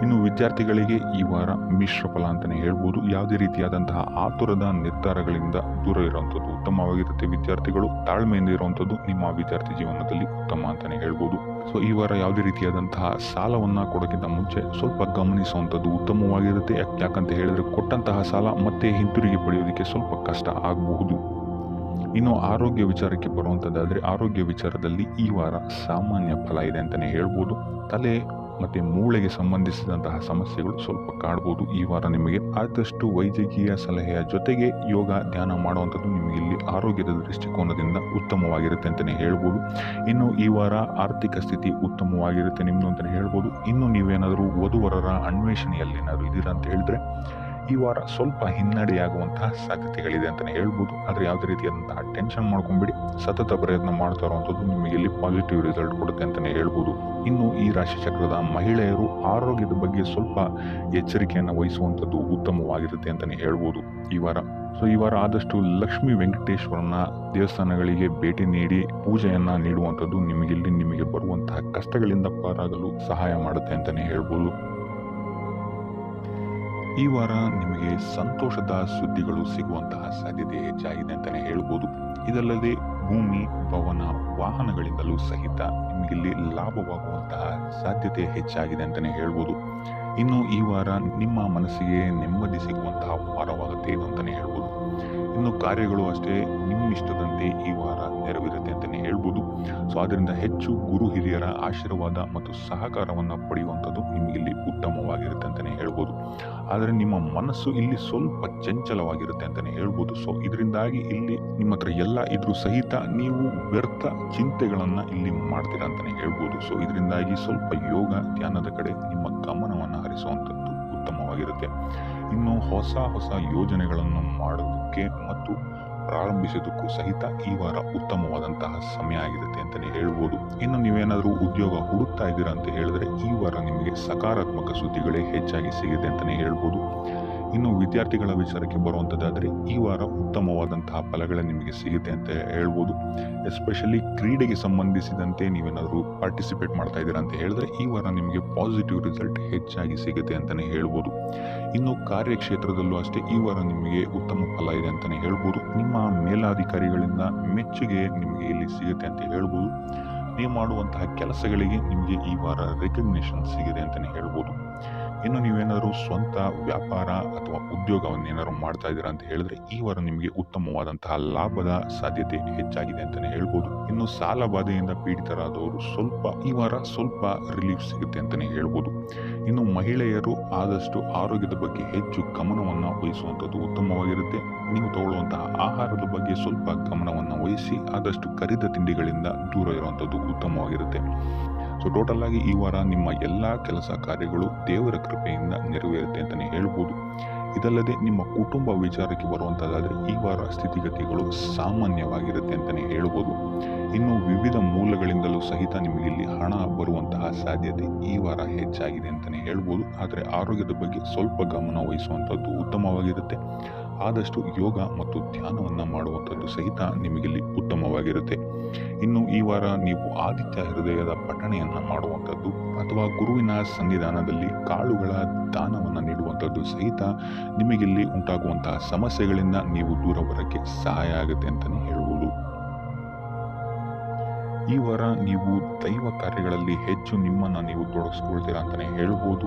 ಇನ್ನು ವಿದ್ಯಾರ್ಥಿಗಳಿಗೆ ಈ ವಾರ ಮಿಶ್ರ ಫಲ ಅಂತಲೇ ಹೇಳ್ಬೋದು. ಯಾವುದೇ ರೀತಿಯಾದಂತಹ ಆತುರದ ನಿರ್ಧಾರಗಳಿಂದ ದೂರ ಇರುವಂಥದ್ದು ಉತ್ತಮವಾಗಿರುತ್ತೆ. ವಿದ್ಯಾರ್ಥಿಗಳು ತಾಳ್ಮೆಯಿಂದ ಇರುವಂಥದ್ದು ನಿಮ್ಮ ವಿದ್ಯಾರ್ಥಿ ಜೀವನದಲ್ಲಿ ಉತ್ತಮ ಅಂತಲೇ ಹೇಳ್ಬೋದು. ಸೊ ಈ ವಾರ ಯಾವುದೇ ರೀತಿಯಾದಂತಹ ಸಾಲವನ್ನು ಕೊಡೋಕ್ಕಿಂತ ಮುಂಚೆ ಸ್ವಲ್ಪ ಗಮನಿಸುವಂಥದ್ದು ಉತ್ತಮವಾಗಿರುತ್ತೆ. ಯಾಕಂತ ಹೇಳಿದ್ರೆ ಕೊಟ್ಟಂತಹ ಸಾಲ ಮತ್ತೆ ಹಿಂತಿರುಗಿ ಪಡೆಯೋದಕ್ಕೆ ಸ್ವಲ್ಪ ಕಷ್ಟ ಆಗಬಹುದು. ಇನ್ನು ಆರೋಗ್ಯ ವಿಚಾರಕ್ಕೆ ಬರುವಂಥದ್ದಾದರೆ ಆರೋಗ್ಯ ವಿಚಾರದಲ್ಲಿ ಈ ವಾರ ಸಾಮಾನ್ಯ ಫಲ ಇದೆ ಅಂತಲೇ ಹೇಳ್ಬೋದು. ತಲೆ ಮತ್ತು ಮೂಳೆಗೆ ಸಂಬಂಧಿಸಿದಂತಹ ಸಮಸ್ಯೆಗಳು ಸ್ವಲ್ಪ ಕಾಡ್ಬೋದು ಈ ವಾರ ನಿಮಗೆ. ಆದಷ್ಟು ವೈದ್ಯಕೀಯ ಸಲಹೆಯ ಜೊತೆಗೆ ಯೋಗ ಧ್ಯಾನ ಮಾಡುವಂಥದ್ದು ನಿಮಗೆ ಇಲ್ಲಿ ಆರೋಗ್ಯದ ದೃಷ್ಟಿಕೋನದಿಂದ ಉತ್ತಮವಾಗಿರುತ್ತೆ ಅಂತಲೇ ಹೇಳ್ಬೋದು. ಇನ್ನು ಈ ವಾರ ಆರ್ಥಿಕ ಸ್ಥಿತಿ ಉತ್ತಮವಾಗಿರುತ್ತೆ ನಿಮ್ಮದು ಅಂತಲೇ ಹೇಳ್ಬೋದು. ಇನ್ನು ನೀವೇನಾದರೂ ವಧುವರರ ಅನ್ವೇಷಣೆಯಲ್ಲಿ ಏನಾದರೂ ಇದ್ದೀರಾ ಅಂತ ಹೇಳಿದ್ರೆ ಈ ವಾರ ಸ್ವಲ್ಪ ಹಿನ್ನಡೆಯಾಗುವಂತಹ ಸಾಧ್ಯತೆಗಳಿದೆ ಅಂತಲೇ ಹೇಳ್ಬೋದು. ಆದರೆ ಯಾವುದೇ ರೀತಿಯಾದಂತಹ ಟೆನ್ಷನ್ ಮಾಡ್ಕೊಂಬಿಡಿ. ಸತತ ಪ್ರಯತ್ನ ಮಾಡ್ತಾ ಇರುವಂಥದ್ದು ನಿಮಗೆ ಇಲ್ಲಿ ಪಾಸಿಟಿವ್ ರಿಸಲ್ಟ್ ಕೊಡುತ್ತೆ ಅಂತಲೇ ಹೇಳ್ಬೋದು. ಇನ್ನು ಈ ರಾಶಿ ಚಕ್ರದ ಮಹಿಳೆಯರು ಆರೋಗ್ಯದ ಬಗ್ಗೆ ಸ್ವಲ್ಪ ಎಚ್ಚರಿಕೆಯನ್ನು ವಹಿಸುವಂಥದ್ದು ಉತ್ತಮವಾಗಿರುತ್ತೆ ಅಂತಲೇ ಹೇಳ್ಬೋದು ಈ ವಾರ. ಸೊ ಈ ವಾರ ಆದಷ್ಟು ಲಕ್ಷ್ಮೀ ವೆಂಕಟೇಶ್ವರನ ದೇವಸ್ಥಾನಗಳಿಗೆ ಭೇಟಿ ನೀಡಿ ಪೂಜೆಯನ್ನು ನೀಡುವಂಥದ್ದು ನಿಮಗೆ ಬರುವಂತಹ ಕಷ್ಟಗಳಿಂದ ಪಾರಾಗಲು ಸಹಾಯ ಮಾಡುತ್ತೆ ಅಂತಲೇ ಹೇಳ್ಬೋದು. ಈ ವಾರ ನಿಮಗೆ ಸಂತೋಷದ ಸುದ್ದಿಗಳು ಸಿಗುವಂತಹ ಸಾಧ್ಯತೆ ಹೆಚ್ಚಾಗಿದೆ ಅಂತಲೇ ಹೇಳ್ಬೋದು. ಇದಲ್ಲದೆ ಭೂಮಿ ಭವನ ವಾಹನಗಳಿಂದಲೂ ಸಹಿತ ನಿಮಗಿಲ್ಲಿ ಲಾಭವಾಗುವಂತಹ ಸಾಧ್ಯತೆ ಹೆಚ್ಚಾಗಿದೆ ಅಂತಲೇ ಹೇಳ್ಬೋದು. ಇನ್ನು ಈ ವಾರ ನಿಮ್ಮ ಮನಸ್ಸಿಗೆ ನೆಮ್ಮದಿ ಸಿಗುವಂತಹ ವಾರವಾಗುತ್ತೆ ಇದು ಅಂತಲೇ ಹೇಳ್ಬೋದು. ಇನ್ನು ಕಾರ್ಯಗಳು ಅಷ್ಟೇ ನಿಮ್ಮಿಷ್ಟದಂತೆ ಈ ವಾರ ನೆರವೇರುತ್ತೆ ಅಂತಲೇ ಹೇಳ್ಬೋದು. ಸೊ ಅದರಿಂದ ಹೆಚ್ಚು ಗುರು ಹಿರಿಯರ ಆಶೀರ್ವಾದ ಮತ್ತು ಸಹಕಾರವನ್ನು ಪಡೆಯುವಂಥದ್ದು ನಿಮಗಿಲ್ಲಿ ಉತ್ತಮವಾಗಿರುತ್ತೆ ಅಂತಲೇ ಹೇಳ್ಬೋದು. ಆದರೆ ನಿಮ್ಮ ಮನಸ್ಸು ಇಲ್ಲಿ ಸ್ವಲ್ಪ ಚಂಚಲವಾಗಿರುತ್ತೆ ಅಂತಲೇ ಹೇಳ್ಬೋದು. ಸೊ ಇದರಿಂದಾಗಿ ಇಲ್ಲಿ ನಿಮ್ಮ ಹತ್ರ ಎಲ್ಲ ಇದ್ರೂ ಸಹಿತ ನೀವು ವ್ಯರ್ಥ ಚಿಂತೆಗಳನ್ನು ಇಲ್ಲಿ ಮಾಡ್ತೀರಾ ಅಂತಲೇ ಹೇಳ್ಬೋದು. ಸೊ ಇದರಿಂದಾಗಿ ಸ್ವಲ್ಪ ಯೋಗ ಧ್ಯಾನದ ಕಡೆ ನಿಮ್ಮ ಗಮನವನ್ನು ಹರಿಸುವಂಥದ್ದು ಉತ್ತಮವಾಗಿರುತ್ತೆ. ಇನ್ನು ಹೊಸ ಹೊಸ ಯೋಜನೆಗಳನ್ನು ಮಾಡೋದಕ್ಕೆ ಮತ್ತು ಪ್ರಾರಂಭಿಸೋದಕ್ಕೂ ಸಹಿತ ಈ ವಾರ ಉತ್ತಮವಾದಂತಹ ಸಮಯ ಆಗಿರುತ್ತೆ ಅಂತಲೇ ಹೇಳ್ಬೋದು. ಇನ್ನು ನೀವೇನಾದರೂ ಉದ್ಯೋಗ ಹುಡುಕ್ತಾ ಇದ್ದೀರಾ ಅಂತ ಹೇಳಿದ್ರೆ ಈ ವಾರ ನಿಮಗೆ ಸಕಾರಾತ್ಮಕ ಸುದ್ದಿಗಳೇ ಹೆಚ್ಚಾಗಿ ಸಿಗುತ್ತೆ ಅಂತಲೇ ಹೇಳ್ಬೋದು. ಇನ್ನು ವಿದ್ಯಾರ್ಥಿಗಳ ವಿಚಾರಕ್ಕೆ ಬರುವಂಥದ್ದಾದರೆ ಈ ವಾರ ಉತ್ತಮವಾದಂತಹ ಫಲಗಳೇ ನಿಮಗೆ ಸಿಗುತ್ತೆ ಅಂತ ಹೇಳ್ಬೋದು. ಎಸ್ಪೆಷಲಿ ಕ್ರೀಡೆಗೆ ಸಂಬಂಧಿಸಿದಂತೆ ನೀವೇನಾದರೂ ಪಾರ್ಟಿಸಿಪೇಟ್ ಮಾಡ್ತಾ ಇದ್ದೀರಾ ಅಂತ ಹೇಳಿದ್ರೆ ಈ ವಾರ ನಿಮಗೆ ಪಾಸಿಟಿವ್ ರಿಸಲ್ಟ್ ಹೆಚ್ಚಾಗಿ ಸಿಗುತ್ತೆ ಅಂತಲೇ ಹೇಳ್ಬೋದು. ಇನ್ನು ಕಾರ್ಯಕ್ಷೇತ್ರದಲ್ಲೂ ಅಷ್ಟೇ ಈ ವಾರ ನಿಮಗೆ ಉತ್ತಮ ಫಲ ಇದೆ ಅಂತಲೇ ಹೇಳ್ಬೋದು. ನಿಮ್ಮ ಮೇಲಾಧಿಕಾರಿಗಳಿಂದ ಮೆಚ್ಚುಗೆ ನಿಮಗೆ ಇಲ್ಲಿ ಸಿಗುತ್ತೆ ಅಂತ ಹೇಳ್ಬೋದು. ನೀವು ಮಾಡುವಂತಹ ಕೆಲಸಗಳಿಗೆ ನಿಮಗೆ ಈ ವಾರ ರೆಕಗ್ನಿಷನ್ ಸಿಗಿದೆ ಅಂತಲೇ ಹೇಳ್ಬೋದು. ಇನ್ನು ನೀವೇನಾದರೂ ಸ್ವಂತ ವ್ಯಾಪಾರ ಅಥವಾ ಉದ್ಯೋಗವನ್ನೇನಾದ್ರು ಮಾಡ್ತಾ ಇದ್ದೀರಾ ಅಂತ ಹೇಳಿದ್ರೆ ಈ ವಾರ ನಿಮಗೆ ಉತ್ತಮವಾದಂತಹ ಲಾಭದ ಸಾಧ್ಯತೆ ಹೆಚ್ಚಾಗಿದೆ ಅಂತಲೇ ಹೇಳ್ಬೋದು. ಇನ್ನು ಸಾಲ ಬಾಧೆಯಿಂದ ಪೀಡಿತರಾದವರು ಈ ವಾರ ಸ್ವಲ್ಪ ರಿಲೀಫ್ ಸಿಗುತ್ತೆ ಅಂತಲೇ ಹೇಳ್ಬೋದು. ಇನ್ನು ಮಹಿಳೆಯರು ಆದಷ್ಟು ಆರೋಗ್ಯದ ಬಗ್ಗೆ ಹೆಚ್ಚು ಗಮನವನ್ನು ವಹಿಸುವಂಥದ್ದು ಉತ್ತಮವಾಗಿರುತ್ತೆ. ನೀವು ತಗೊಳ್ಳುವಂತಹ ಆಹಾರದ ಬಗ್ಗೆ ಸ್ವಲ್ಪ ಗಮನವನ್ನು ವಹಿಸಿ ಆದಷ್ಟು ಕರಿದ ತಿಂಡಿಗಳಿಂದ ದೂರ ಇರುವಂಥದ್ದು ಉತ್ತಮವಾಗಿರುತ್ತೆ. ಸೊ ಟೋಟಲ್ ಆಗಿ ಈ ವಾರ ನಿಮ್ಮ ಎಲ್ಲ ಕೆಲಸ ಕಾರ್ಯಗಳು ದೇವರ ಕೃಪೆಯಿಂದ ನೆರವೇರುತ್ತೆ ಅಂತಲೇ ಹೇಳ್ಬೋದು. ಇದಲ್ಲದೆ ನಿಮ್ಮ ಕುಟುಂಬ ವಿಚಾರಕ್ಕೆ ಬರುವಂಥದ್ದಾದರೆ ಈ ವಾರ ಸ್ಥಿತಿಗತಿಗಳು ಸಾಮಾನ್ಯವಾಗಿರುತ್ತೆ ಅಂತಲೇ ಹೇಳ್ಬೋದು. ಇನ್ನು ವಿವಿಧ ಮೂಲಗಳಿಂದಲೂ ಸಹಿತ ನಿಮಗೆ ಇಲ್ಲಿ ಹಣ ಬರುವಂತಹ ಸಾಧ್ಯತೆ ಈ ವಾರ ಹೆಚ್ಚಾಗಿದೆ ಅಂತಲೇ ಹೇಳ್ಬೋದು. ಆದರೆ ಆರೋಗ್ಯದ ಬಗ್ಗೆ ಸ್ವಲ್ಪ ಗಮನ ವಹಿಸುವಂಥದ್ದು ಉತ್ತಮವಾಗಿರುತ್ತೆ. ಆದಷ್ಟು ಯೋಗ ಮತ್ತು ಧ್ಯಾನವನ್ನು ಮಾಡುವಂಥದ್ದು ಸಹಿತ ನಿಮಗಿಲ್ಲಿ ಉತ್ತಮವಾಗಿರುತ್ತೆ. ಇನ್ನು ಈ ವಾರ ನೀವು ಆದಿತ್ಯ ಹೃದಯದ ಪಠಣೆಯನ್ನು ಮಾಡುವಂಥದ್ದು ಅಥವಾ ಗುರುವಿನ ಸನ್ನಿಧಾನದಲ್ಲಿ ಕಾಳುಗಳ ದಾನವನ್ನು ನೀಡುವಂಥದ್ದು ಸಹಿತ ನಿಮಗಿಲ್ಲಿ ಉಂಟಾಗುವಂತಹ ಸಮಸ್ಯೆಗಳಿಂದ ನೀವು ದೂರ ಬರೋಕ್ಕೆ ಸಹಾಯ ಆಗುತ್ತೆ ಅಂತಲೇ ಹೇಳ್ಬೋದು. ಈ ವಾರ ನೀವು ದೈವ ಕಾರ್ಯಗಳಲ್ಲಿ ಹೆಚ್ಚು ನಿಮ್ಮನ್ನು ನೀವು ತೊಡಗಿಸ್ಕೊಳ್ತೀರಾ ಅಂತಲೇ ಹೇಳ್ಬೋದು.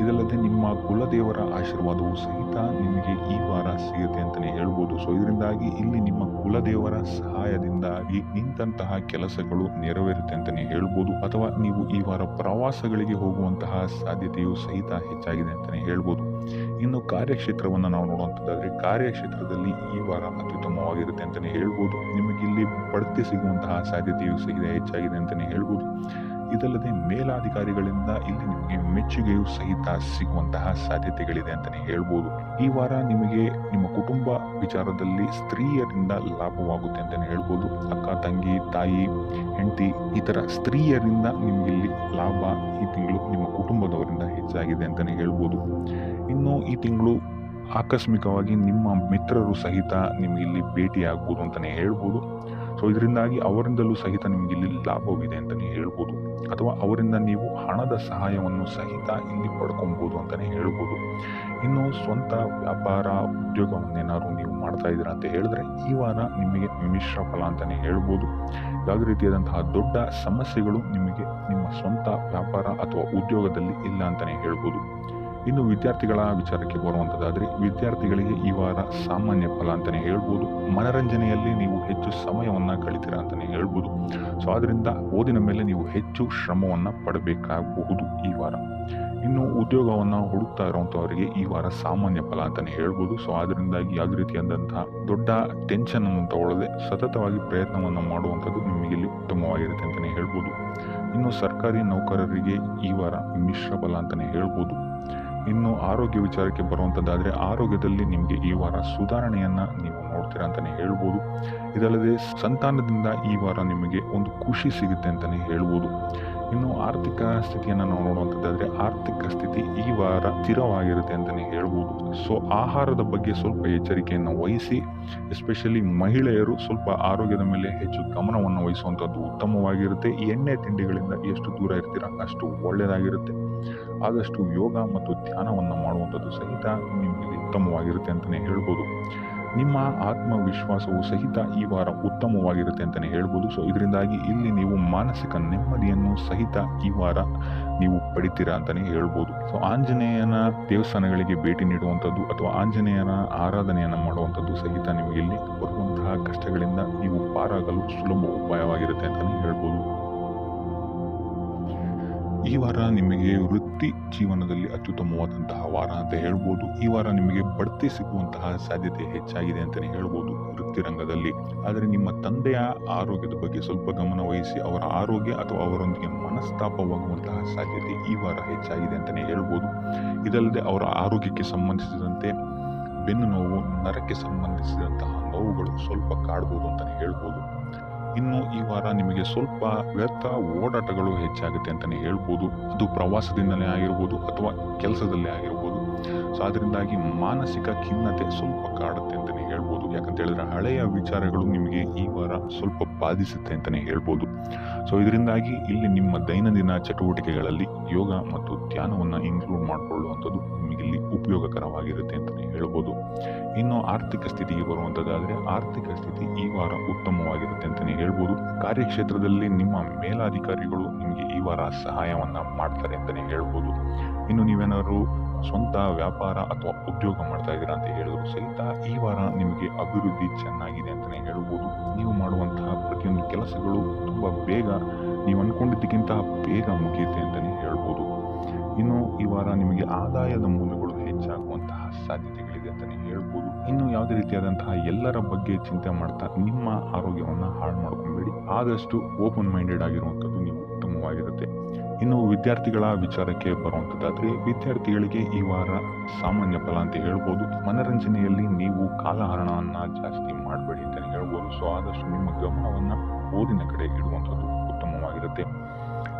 ಇದಲ್ಲದೆ ನಿಮ್ಮ ಕುಲದೇವರ ಆಶೀರ್ವಾದವು ಸಹಿತ ನಿಮಗೆ ಈ ವಾರ ಸಿಗುತ್ತೆ ಅಂತಲೇ ಹೇಳ್ಬೋದು. ಸೊ ಇದರಿಂದಾಗಿ ಇಲ್ಲಿ ನಿಮ್ಮ ಕುಲದೇವರ ಸಹಾಯದಿಂದಾಗಿ ನಿಂತಹ ಕೆಲಸಗಳು ನೆರವೇರುತ್ತೆ ಅಂತಲೇ ಹೇಳ್ಬೋದು. ಅಥವಾ ನೀವು ಈ ವಾರ ಪ್ರವಾಸಗಳಿಗೆ ಹೋಗುವಂತಹ ಸಾಧ್ಯತೆಯು ಸಹಿತ ಹೆಚ್ಚಾಗಿದೆ ಅಂತಲೇ ಹೇಳ್ಬೋದು. ಇನ್ನು ಕಾರ್ಯಕ್ಷೇತ್ರವನ್ನು ನಾವು ನೋಡುವಂಥದ್ದಾದರೆ ಕಾರ್ಯಕ್ಷೇತ್ರದಲ್ಲಿ ಈ ವಾರ ಅತ್ಯುತ್ತಮವಾಗಿರುತ್ತೆ ಅಂತಲೇ ಹೇಳ್ಬೋದು. ನಿಮಗಿಲ್ಲಿ ಬಡ್ತಿ ಸಿಗುವಂತಹ ಸಾಧ್ಯತೆಯು ಸಹಿತ ಹೆಚ್ಚಾಗಿದೆ ಅಂತಲೇ ಹೇಳ್ಬೋದು. ಇದಲ್ಲದೆ ಮೇಲಾಧಿಕಾರಿಗಳಿಂದ ಇಲ್ಲಿ ನಿಮಗೆ ಮೆಚ್ಚುಗೆಯು ಸಹಿತ ಸಿಗುವಂತಹ ಸಾಧ್ಯತೆಗಳಿದೆ ಅಂತಲೇ ಹೇಳ್ಬೋದು. ಈ ವಾರ ನಿಮಗೆ ನಿಮ್ಮ ಕುಟುಂಬ ವಿಚಾರದಲ್ಲಿ ಸ್ತ್ರೀಯರಿಂದ ಲಾಭವಾಗುತ್ತೆ ಅಂತಲೇ ಹೇಳ್ಬೋದು. ಅಕ್ಕ, ತಂಗಿ, ತಾಯಿ, ಹೆಂಡತಿ ಈ ಥರ ಸ್ತ್ರೀಯರಿಂದ ನಿಮಗಿಲ್ಲಿ ಲಾಭ ಈ ತಿಂಗಳು ನಿಮ್ಮ ಕುಟುಂಬದವರಿಂದ ಹೆಚ್ಚಾಗಿದೆ ಅಂತಲೇ ಹೇಳ್ಬೋದು. ಇನ್ನು ಈ ತಿಂಗಳು ಆಕಸ್ಮಿಕವಾಗಿ ನಿಮ್ಮ ಮಿತ್ರರು ಸಹಿತ ನಿಮಗಿಲ್ಲಿ ಭೇಟಿಯಾಗ್ಬೋದು ಅಂತಲೇ ಹೇಳ್ಬೋದು. ಸೊ ಇದರಿಂದಾಗಿ ಅವರಿಂದಲೂ ಸಹಿತ ನಿಮಗಿಲ್ಲಿ ಲಾಭವಿದೆ ಅಂತಲೇ ಹೇಳ್ಬೋದು. ಅಥವಾ ಅವರಿಂದ ನೀವು ಹಣದ ಸಹಾಯವನ್ನು ಸಹಿತ ಇಲ್ಲಿ ಪಡ್ಕೊಬೋದು ಅಂತಲೇ ಹೇಳ್ಬೋದು. ಇನ್ನು ಸ್ವಂತ ವ್ಯಾಪಾರ ಉದ್ಯೋಗವನ್ನೇನಾದ್ರು ನೀವು ಮಾಡ್ತಾ ಇದ್ದೀರಾ ಅಂತ ಹೇಳಿದ್ರೆ ಈ ವಾರ ನಿಮಗೆ ಮಿಶ್ರ ಫಲ ಅಂತಲೇ ಹೇಳ್ಬೋದು. ಯಾವುದೇ ರೀತಿಯಾದಂತಹ ದೊಡ್ಡ ಸಮಸ್ಯೆಗಳು ನಿಮಗೆ ನಿಮ್ಮ ಸ್ವಂತ ವ್ಯಾಪಾರ ಅಥವಾ ಉದ್ಯೋಗದಲ್ಲಿ ಇಲ್ಲ ಅಂತಲೇ ಹೇಳ್ಬೋದು. ಇನ್ನು ವಿದ್ಯಾರ್ಥಿಗಳ ವಿಚಾರಕ್ಕೆ ಬರುವಂಥದ್ದಾದರೆ ವಿದ್ಯಾರ್ಥಿಗಳಿಗೆ ಈ ವಾರ ಸಾಮಾನ್ಯ ಫಲ ಅಂತಲೇ ಹೇಳ್ಬೋದು. ಮನರಂಜನೆಯಲ್ಲಿ ನೀವು ಹೆಚ್ಚು ಸಮಯವನ್ನು ಕಳಿತೀರಾ ಅಂತಲೇ ಹೇಳ್ಬೋದು. ಸೊ ಅದರಿಂದ ಓದಿನ ಮೇಲೆ ನೀವು ಹೆಚ್ಚು ಶ್ರಮವನ್ನು ಪಡಬೇಕಾಗಬಹುದು ಈ ವಾರ. ಇನ್ನು ಉದ್ಯೋಗವನ್ನು ಹುಡುಕ್ತಾ ಇರುವಂಥವರಿಗೆ ಈ ವಾರ ಸಾಮಾನ್ಯ ಫಲ ಅಂತಲೇ ಹೇಳ್ಬೋದು. ಸೊ ಅದರಿಂದಾಗಿ ಯಾವುದೇ ರೀತಿಯಾದಂತಹ ದೊಡ್ಡ ಟೆನ್ಷನ್ ಅನ್ನು ತಗೊಳ್ಳದೆ ಸತತವಾಗಿ ಪ್ರಯತ್ನವನ್ನು ಮಾಡುವಂಥದ್ದು ನಿಮಗೆ ಇಲ್ಲಿ ಉತ್ತಮವಾಗಿರುತ್ತೆ ಅಂತಲೇ ಹೇಳ್ಬೋದು. ಇನ್ನು ಸರ್ಕಾರಿ ನೌಕರರಿಗೆ ಈ ವಾರ ಮಿಶ್ರ ಫಲ ಅಂತಲೇ ಹೇಳ್ಬೋದು. ಇನ್ನು ಆರೋಗ್ಯ ವಿಚಾರಕ್ಕೆ ಬರುವಂಥದ್ದಾದರೆ ಆರೋಗ್ಯದಲ್ಲಿ ನಿಮಗೆ ಈ ವಾರ ಸುಧಾರಣೆಯನ್ನು ನೀವು ನೋಡ್ತೀರಾ ಅಂತಲೇ ಹೇಳ್ಬೋದು. ಇದಲ್ಲದೆ ಸಂತಾನದಿಂದ ಈ ವಾರ ನಿಮಗೆ ಒಂದು ಖುಷಿ ಸಿಗುತ್ತೆ ಅಂತಲೇ ಹೇಳ್ಬೋದು. ಇನ್ನು ಆರ್ಥಿಕ ಸ್ಥಿತಿಯನ್ನು ನಾವು ನೋಡುವಂಥದ್ದಾದರೆ ಆರ್ಥಿಕ ಸ್ಥಿತಿ ಈ ವಾರ ಸ್ಥಿರವಾಗಿರುತ್ತೆ ಅಂತಲೇ ಹೇಳ್ಬೋದು. ಸೊ ಆಹಾರದ ಬಗ್ಗೆ ಸ್ವಲ್ಪ ಎಚ್ಚರಿಕೆಯನ್ನು ವಹಿಸಿ, ಎಸ್ಪೆಷಲಿ ಮಹಿಳೆಯರು ಸ್ವಲ್ಪ ಆರೋಗ್ಯದ ಮೇಲೆ ಹೆಚ್ಚು ಗಮನವನ್ನು ವಹಿಸುವಂಥದ್ದು ಉತ್ತಮವಾಗಿರುತ್ತೆ. ಎಣ್ಣೆ ತಿಂಡಿಗಳಿಂದ ಎಷ್ಟು ದೂರ ಇರ್ತೀರಾ ಅಷ್ಟು ಒಳ್ಳೆಯದಾಗಿರುತ್ತೆ. ಆದಷ್ಟು ಯೋಗ ಮತ್ತು ಧ್ಯಾನವನ್ನು ಮಾಡುವಂಥದ್ದು ಸಹಿತ ನಿಮಗೆ ಉತ್ತಮವಾಗಿರುತ್ತೆ ಅಂತಲೇ ಹೇಳ್ಬೋದು. ನಿಮ್ಮ ಆತ್ಮವಿಶ್ವಾಸವು ಸಹಿತ ಈ ವಾರ ಉತ್ತಮವಾಗಿರುತ್ತೆ ಅಂತಲೇ ಹೇಳ್ಬೋದು. ಸೊ ಇದರಿಂದಾಗಿ ಇಲ್ಲಿ ನೀವು ಮಾನಸಿಕ ನೆಮ್ಮದಿಯನ್ನು ಸಹಿತ ಈ ವಾರ ನೀವು ಪಡಿತೀರಾ ಅಂತಲೇ ಹೇಳ್ಬೋದು. ಸೊ ಆಂಜನೇಯನ ದೇವಸ್ಥಾನಗಳಿಗೆ ಭೇಟಿ ನೀಡುವಂಥದ್ದು ಅಥವಾ ಆಂಜನೇಯನ ಆರಾಧನೆಯನ್ನು ಮಾಡುವಂಥದ್ದು ಸಹಿತ ನಿಮಗೆ ಇಲ್ಲಿ ಬರುವಂತಹ ಕಷ್ಟಗಳಿಂದ ನೀವು ಪಾರಾಗಲು ಸುಲಭ ಉಪಾಯವಾಗಿರುತ್ತೆ ಅಂತಲೇ ಹೇಳ್ಬೋದು. ಈ ವಾರ ನಿಮಗೆ ವೃತ್ತಿ ಜೀವನದಲ್ಲಿ ಅತ್ಯುತ್ತಮವಾದಂತಹ ವಾರ ಅಂತ ಹೇಳ್ಬೋದು. ಈ ವಾರ ನಿಮಗೆ ಬಡ್ತಿ ಸಿಗುವಂತಹ ಸಾಧ್ಯತೆ ಹೆಚ್ಚಾಗಿದೆ ಅಂತಲೇ ಹೇಳ್ಬೋದು ವೃತ್ತಿ ರಂಗದಲ್ಲಿ. ಆದರೆ ನಿಮ್ಮ ತಂದೆಯ ಆರೋಗ್ಯದ ಬಗ್ಗೆ ಸ್ವಲ್ಪ ಗಮನ ವಹಿಸಿ ಅವರ ಆರೋಗ್ಯ ಅಥವಾ ಅವರೊಂದಿಗೆ ಮನಸ್ತಾಪವಾಗುವಂತಹ ಸಾಧ್ಯತೆ ಈ ವಾರ ಹೆಚ್ಚಾಗಿದೆ ಅಂತಲೇ ಹೇಳ್ಬೋದು. ಇದಲ್ಲದೆ ಅವರ ಆರೋಗ್ಯಕ್ಕೆ ಸಂಬಂಧಿಸಿದಂತೆ ಬೆನ್ನು ನೋವು, ನರಕ್ಕೆ ಸಂಬಂಧಿಸಿದಂತಹ ನೋವುಗಳು ಸ್ವಲ್ಪ ಕಾಡ್ಬೋದು ಅಂತಲೇ ಹೇಳ್ಬೋದು. ಇನ್ನು ಈ ವಾರ ನಿಮಗೆ ಸ್ವಲ್ಪ ವ್ಯರ್ಥ ಓಡಾಟಗಳು ಹೆಚ್ಚಾಗುತ್ತೆ ಅಂತಲೇ ಹೇಳ್ಬೋದು. ಅದು ಪ್ರವಾಸದಿಂದಲೇ ಆಗಿರ್ಬೋದು ಅಥವಾ ಕೆಲಸದಲ್ಲೇ ಆಗಿರ್ಬೋದು. ಸೊ ಅದರಿಂದಾಗಿ ಮಾನಸಿಕ ಖಿನ್ನತೆ ಸ್ವಲ್ಪ ಕಾಡುತ್ತೆ ಅಂತಲೇ ಹೇಳ್ಬೋದು. ಯಾಕಂತ ಹೇಳಿದ್ರೆ ಹಳೆಯ ವಿಚಾರಗಳು ನಿಮಗೆ ಈ ವಾರ ಸ್ವಲ್ಪ ಬಾಧಿಸುತ್ತೆ ಅಂತಲೇ ಹೇಳ್ಬೋದು. ಸೊ ಇದರಿಂದಾಗಿ ಇಲ್ಲಿ ನಿಮ್ಮ ದೈನಂದಿನ ಚಟುವಟಿಕೆಗಳಲ್ಲಿ ಯೋಗ ಮತ್ತು ಧ್ಯಾನವನ್ನು ಇನ್ಕ್ಲೂಡ್ ಮಾಡಿಕೊಳ್ಳುವಂಥದ್ದು ನಿಮಗೆ ಇಲ್ಲಿ ಉಪಯೋಗಕರವಾಗಿರುತ್ತೆ ಅಂತಲೇ ಹೇಳ್ಬೋದು. ಇನ್ನು ಆರ್ಥಿಕ ಸ್ಥಿತಿಗೆ ಬರುವಂಥದ್ದಾದರೆ ಆರ್ಥಿಕ ಸ್ಥಿತಿ ಈ ವಾರ ಉತ್ತಮವಾಗಿರುತ್ತೆ ಅಂತಲೇ ಹೇಳ್ಬೋದು. ಕಾರ್ಯಕ್ಷೇತ್ರದಲ್ಲಿ ನಿಮ್ಮ ಮೇಲಾಧಿಕಾರಿಗಳು ನಿಮಗೆ ಈ ವಾರ ಸಹಾಯವನ್ನ ಮಾಡ್ತಾರೆ ಅಂತಲೇ ಹೇಳ್ಬೋದು. ಇನ್ನು ನೀವೇನಾದ್ರು ಸ್ವಂತ ವ್ಯಾಪಾರ ಅಥವಾ ಉದ್ಯೋಗ ಮಾಡ್ತಾ ಇದ್ದೀರಾ ಅಂತ ಹೇಳಿದ್ರು ಸಹಿತ ಈ ವಾರ ನಿಮಗೆ ಅಭಿವೃದ್ಧಿ ಚೆನ್ನಾಗಿದೆ ಅಂತಲೇ ಹೇಳ್ಬೋದು. ನೀವು ಮಾಡುವಂತಹ ಪ್ರತಿಯೊಂದು ಕೆಲಸಗಳು ತುಂಬ ಬೇಗ ನೀವು ಅನ್ಕೊಂಡಿದ್ದಕ್ಕಿಂತ ಬೇಗ ಮುಗಿಯುತ್ತೆ ಅಂತಲೇ ಹೇಳ್ಬೋದು. ಇನ್ನು ಈ ವಾರ ನಿಮಗೆ ಆದಾಯದ ಮೂಲಗಳು ಹೆಚ್ಚಾಗುವಂತಹ ಸಾಧ್ಯತೆಗಳಿದೆ ಅಂತಲೇ ಹೇಳ್ಬೋದು. ಇನ್ನು ಯಾವುದೇ ರೀತಿಯಾದಂತಹ ಎಲ್ಲರ ಬಗ್ಗೆ ಚಿಂತೆ ಮಾಡ್ತಾ ನಿಮ್ಮ ಆರೋಗ್ಯವನ್ನು ಹಾಳು ಮಾಡ್ಕೊಬೇಡಿ. ಆದಷ್ಟು ಓಪನ್ ಮೈಂಡೆಡ್ ಆಗಿರುವಂಥದ್ದು ನೀವು ಉತ್ತಮವಾಗಿರುತ್ತೆ. ಇನ್ನು ವಿದ್ಯಾರ್ಥಿಗಳ ವಿಚಾರಕ್ಕೆ ಬರುವಂಥದ್ದಾದ್ರೆ ವಿದ್ಯಾರ್ಥಿಗಳಿಗೆ ಈ ವಾರ ಸಾಮಾನ್ಯ ಫಲ ಅಂತ ಹೇಳ್ಬೋದು. ಮನರಂಜನೆಯಲ್ಲಿ ನೀವು ಕಾಲಹರಣವನ್ನ ಜಾಸ್ತಿ ಮಾಡಬೇಡಿ ಅಂತಲೇ ಹೇಳ್ಬೋದು. ಸೊ ಆದಷ್ಟು ನಿಮ್ಮ ಗಮನವನ್ನ ಓದಿನ ಕಡೆ ಇಡುವಂಥದ್ದು ಉತ್ತಮವಾಗಿರುತ್ತೆ.